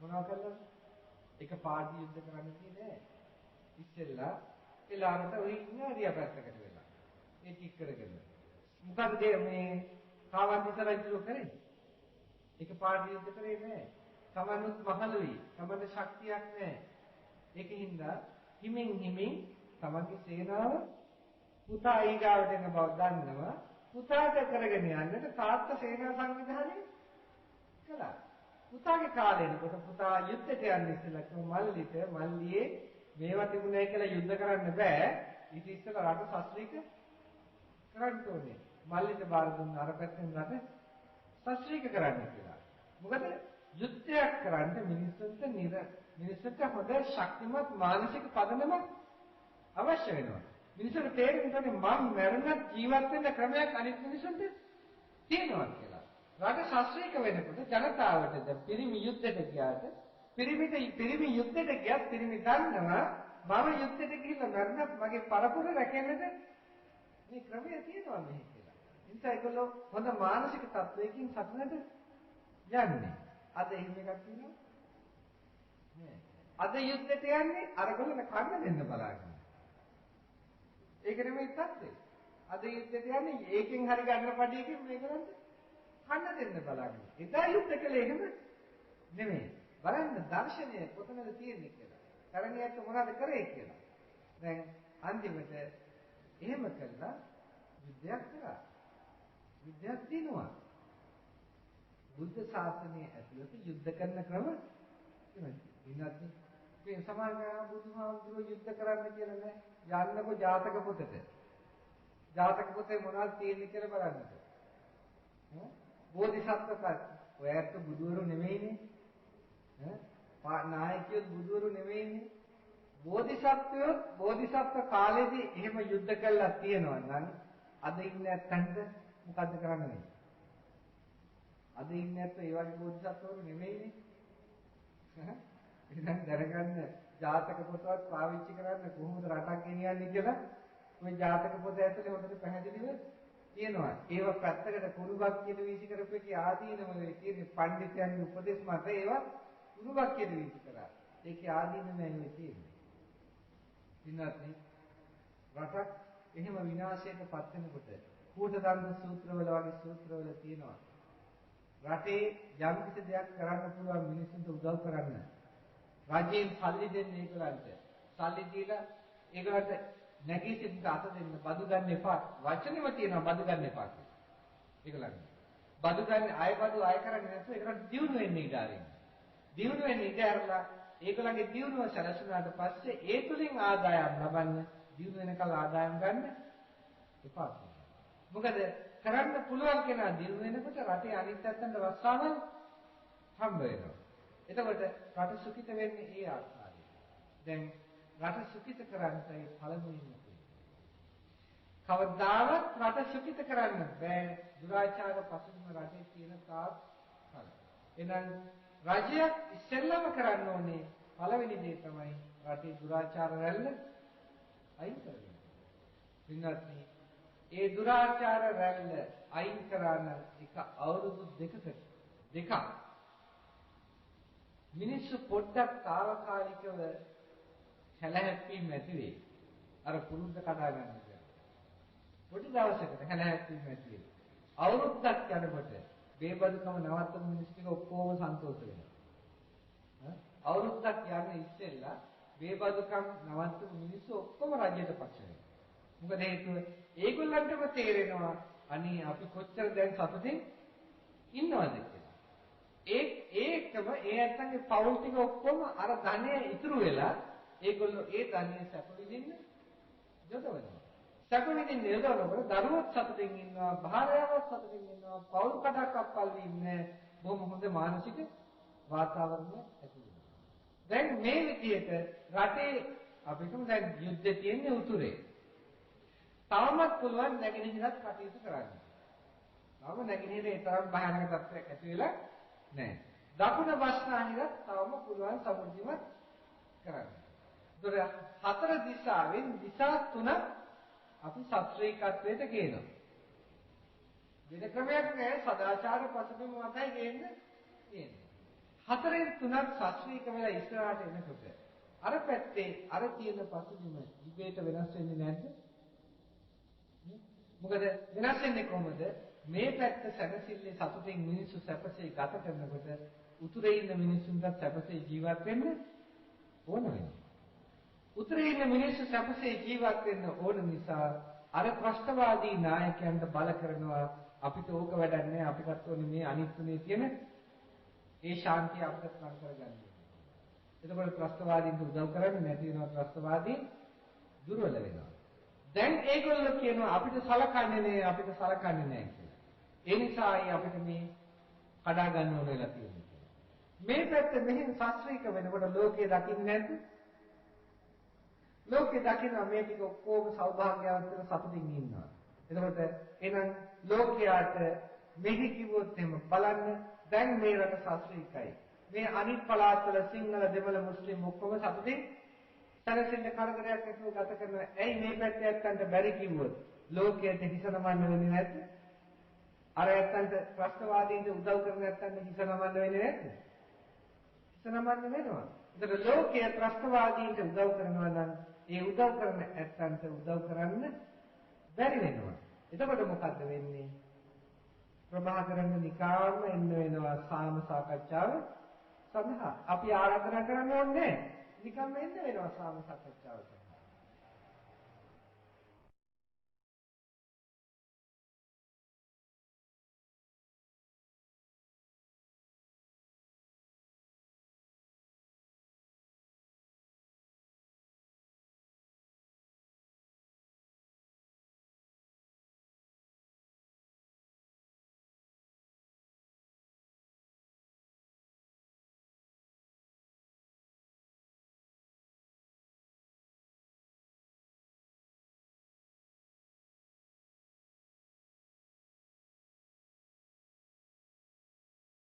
S1: කළාද? එක පාඩි යුද්ධ කරන්න තියෙන්නේ ඉස්සෙල්ලා එලාවට ඔය ඉන්න හරිය පැත්තකට වෙලා. ඒ ටික කරගෙන. මොකද මේ කාවන්තිස රජු කරේ? එක පාඩි යුද්ධ කරේ නෑ. තමනුත් මහලුයි. තමන්ට ශක්තියක් නෑ. ඒකින්ද හිමින් තමන්ගේ සේනාව පුතා ඊගාවට එන බව දන්නවා. පුතාට කරගෙන යන්නට තාත්තා සේනා සංවිධානය කළා. පුතාගේ කාලේ එනකොට පුතා යුද්ධයට යන්න ඉස්සෙල්ලා කිව්වා මල්ලියේ මේවා තිබුණයි කියලා යුද්ධ කරන්න බෑ. ඊට ඉස්සෙල්ලා රට ශාස්ත්‍රීක කරන්න ඕනේ. මල්ලිට බාර දුන්න අර පැත්තෙන් රට ශාස්ත්‍රීක කරන්න කියලා. මොකද යුද්ධයක් කරන්න මිනිස්සුන්ට හොඳ ශක්තිමත් මානසික පදනමක් අවශ්‍ය වෙනවා. මිනිස්සුන්ට තේරෙන්නේ මම මරණත් ජීවත් වෙන්න ක්‍රමයක් අනිත් මිනිස්සුන්ට තියෙනවා කියලා. රට ශාස්ත්‍රීක වෙනකොට ජනතාවට දැන් පිරිමි යුද්ධයට ගියාට පිරිමි යුද්ධයට ගියත් පිරිමි දන්නවා මම යුද්ධයට ගිහිල්ලා මරණත් මගේ පරපුර රැකෙන්නද මේ ක්‍රමය තියෙනවා මෙහි කියලා. ඉතින් ඒගොල්ලෝ හොඳ මානසික තත්වයකින් සතුටට යන්නේ. අද එහෙම එකක් තියෙනවා නෑ. අද යුද්ධයට යන්නේ අරගොල්ලෝ කන්න දෙන්න බලාගෙන. ඒක නෙමෙයි තත්ත්වය. අද යුද්ධයට යන්නේ ඒකෙන් හරි ගන්න පඩියකින් මේකලන්ට කන්න දෙන්න බලාගෙන. එදා යුද්ධ කළේ එහෙම නෙමෙයි. බලන්න දර්ශනය කොතනද තියෙන්නේ කියලා. තරණියට මොනවද කරේ කියලා. දැන් අන්තිමට එහෙම කළා විද්‍යාවක් කරා. විද්‍යාවක් දිනුවා. බුද්ධ ශාසනයේ ඇතුළත යුද්ධ කරන ක්‍රම තියෙනවා. මේ සමාජය බුදුහාමුදුරුවෝ යුද්ධ කරන්න කියලා නෑ. යන්නකො ජාතක පොතට. ජාතක පොතේ මොනවද තියෙන්නේ කියලා බලන්නකො. බෝධිසත්ව ඔයත් බුදුවරු නෙමෙයිනේ. නායකයෝ බුදුවරු නෙමෙයිනේ. බෝධිසත්ව කාලේදී එහෙම යුද්ධ කළා තියෙනවා නම් අද ඉන්නේ නැත්තන්ට මොකද්ද කරන්න වෙන්නේ? අද ඉන්නේ නැත්නම් ඒ වගේ බෝධිසත්වවරු නෙමෙයිනේ. එහෙනම් දැනගන්න ජාතක පොතවත් පාවිච්චි කරන්න කොහොමද රටක් ගෙනියන්නේ කියලා ওই ජාතක පොත ඇතුලේ හොඳට පැහැදිලිව තියෙනවා. ඒව පැත්තකට කුරුබක් කියලා වීසි කරපෙකී ආදීනම වේ කියන්නේ පඬිතුයන්ගේ උපදේශ මත ඒවා කුරුබක් කියලා වීසි කරා. ඒකේ ආදීනම නෙවෙයි තියෙන්නේ. ඉන්නත්නේ රටක් එහෙම විනාශයටපත් වෙනකොට කූටදන්ත සූත්‍රවල වගේ සූත්‍රවල තියෙනවා. රටේ යම් කිසි දෙයක් කරන්න පුළුවන් මිනිස්සුන්ට උදව් කරන්න. රජයෙන් සල්ලි දෙන්නේ ඒගොල්ලන්ට. සල්ලි දීලා ඒගොල්ලන්ට නැගී සිටින්න අත දෙන්න බදු ගන්න එපා. වචනෙම තියෙනවා බදු ගන්න එපා කියලා. ඒගොල්ලන්ට. බදු ගන්න අය කරන්නේ නැතුව ඒගොල්ලන්ට දියුණු වෙන්න ඉඩ ආරින්න. දියුණු වෙන්න ඉඩ අරලා ඒගොල්ලන්ගේ දියුණුව සැලසුණාට පස්සේ ඒ තුලින් ආදායම් ලබන්න දියුණු වෙනකල් ආදායම් ගන්න එපා. මොකද කරන්න පුළුවන් කෙනා දියුණු වෙනකොට රටේ අනිත් පැත්තට රස්සාවල් හම්බ වෙනවා. එතකොට රට සුඛිත වෙන්නේ ඒ ආකාරයෙන්. දැන් රට සුඛිත කරන්නයි පළමුවෙන්ම කවදාවත් රට සුඛිත කරන්න බෑ දුරාචාර පසුබිම රටේ තියෙන තාක් කල්. එහෙනම් රජයක් ඉස්සෙල්ලාම කරන්න ඕනේ පළවෙනි දේ තමයි රටේ දුරාචාර රැල්ල අයින් කරගන්න. වින්නත්නි ඒ දුරාචාර රැල්ල අයින් කරන එක අවුරුදු දෙකක් මිනිස්සු පොඩ්ඩක් తాවකාලිකව හැලහැප්පීම් ඇති වෙයි. අර පුරුද්ද කඩා ගන්න කියලා. පොඩි දවසකට හැලහැප්පීම් ඇති වෙයි. අවුරුද්දක් යනකොට බේබදුකම නවත්තන මිනිස්සු ටික ඔක්කොම සන්තෝෂ වෙනවා. අවුරුද්දක් යන්න ඉස්සෙල්ලා බේබදුකම් නවත්තන මිනිස්සු ඔක්කොම රජයට පක්ෂ වෙනවා. මොකද හේතුව ඒගොල්ලන්ටම තේරෙනවා අනේ අපි කොච්චර දැන් සතුටින් ඉන්නවද කියලා. ඒකම ඒ ඇත්තන්ගේ පවුල් ටික ඔක්කොම අර ධනය ඉතුරු වෙලා ඒගොල්ලෝ ඒ ධනය සැප විඳින්න යොදවනවා. සැප විඳින්න යොදවනකොට දරුවොත් සතුටින් ඉන්නවා, භාර්යාවත් සතුටින් ඉන්නවා, පවුල් කඩක් අක්කල් ඉන්නේ බොහොම හොඳ මානසික වාතාවරණයක් ඇති වෙනවා. දැන් මේ විදිහට රටේ අපිටම දැන් යුද්ධ තියෙන්නේ උතුරේ. තාමත් පුළුවන් නැගෙනහිරත් කටයුතු කරන්න. තාම නැගෙනහිරේ තරම් භයානක තත්ත්වයක් ඇති වෙලා නැහැ. දකුණ බස්නාහිරත් තාම පුළුවන් සමෘද්ධිමත් කරන්න. ඒතර හතර දිශාවෙන් දිශා තුනක් අපි ශාස්ත්‍රීයත්වයට ගේනවා. වෙන ක්‍රමයක් නැහැ සදාචාර පසුබිම මතයි ගේන්නේ. හතරෙන් තුනක් ශාස්ත්‍රීය වෙලා ඉස්සරහට එනකොට අර පැත්තේ අර තියෙන පසුබිම ඉබේට වෙනස් වෙන්නේ නැද්ද? මොකද වෙනස් වෙන්නේ කොහොමද? මේ පැත්ත සැනසille සතුටින් මිනිස්සු සැපසේ ගත කරනකොට උතුරේ ඉන්න මිනිස්සුන්ට සැපසේ ජීවත් වෙන්න ඕන වෙනවා. උතුරේ ඉන්න මිනිස්සු සැපසේ ජීවත් වෙන්න ඕන නිසා අර ත්‍රස්තවාදී නායකයන්ට බල කරනවා අපිට ඕක වැඩක් නෑ අපිටත් ඕනේ මේ අනිත් තුනේ තියෙන ඒ ශාන්තිය අපිට ලං කරගන්න. එතකොට ත්‍රස්තවාදීන්ට උදව් කරන්නේ නැති වෙනවා ත්‍රස්තවාදීන් දුර්වල වෙනවා. දැන් ඒගොල්ලෝ කියනවා අපිට සලකන්නේ නෑ කියලා. ඒ නිසායි අපිට මේ කඩා ගන්න ඕන වෙලා තියෙන්නේ. මේ පැත්ත මෙහෙන් ශාස්ත්‍රීය වෙනකොට ලෝකයේ දකින්නේ නැද්ද? ලෝකේ දකිනවා මේ ටික ඔක්කොම සෞභාග්‍යවත් වෙන සතුටින් ඉන්නවා. එතකොට එහෙනම් ලෝකයාට මෙහි කිව්වොත් එහෙම බලන්න දැන් මේ රට ශාස්ත්‍රීයයි. මේ අනිත් පළාත්වල සිංහල දෙමළ මුස්ලිම් ඔක්කොම සතුටින් සැලසෙන්න කරදරයක් නැතුව ගත කරනවා. ඇයි මේ පැත්තේ ඇත්තන්ට බැරි කිව්වොත් ලෝකයට හිස නමන්න වෙන්නේ නැද්ද? අර ඇත්තන්ට ප්‍රශ්නවාදීන්ට උදව් කරන ඇත්තන්ට හිස නමන්න වෙන්නේ නැද්ද? හිස නමන්න වෙනවා. ඒතර ලෝකයේ ප්‍රශ්නවාදීන්ට උදව් කරනවා නම් ඒ උදව් කරන ඇත්තන්ට උදව් කරන්න බැරි වෙනවා. එතකොට මොකද්ද වෙන්නේ? ප්‍රභාකරන් නිකාම එන්න වෙනවා සාම සාකච්ඡාව සඳහා. අපි ආරාධනා කරන්න ඕනේ නිකම්ම එන්න වෙනවා සාම සාකච්ඡාව සඳහා.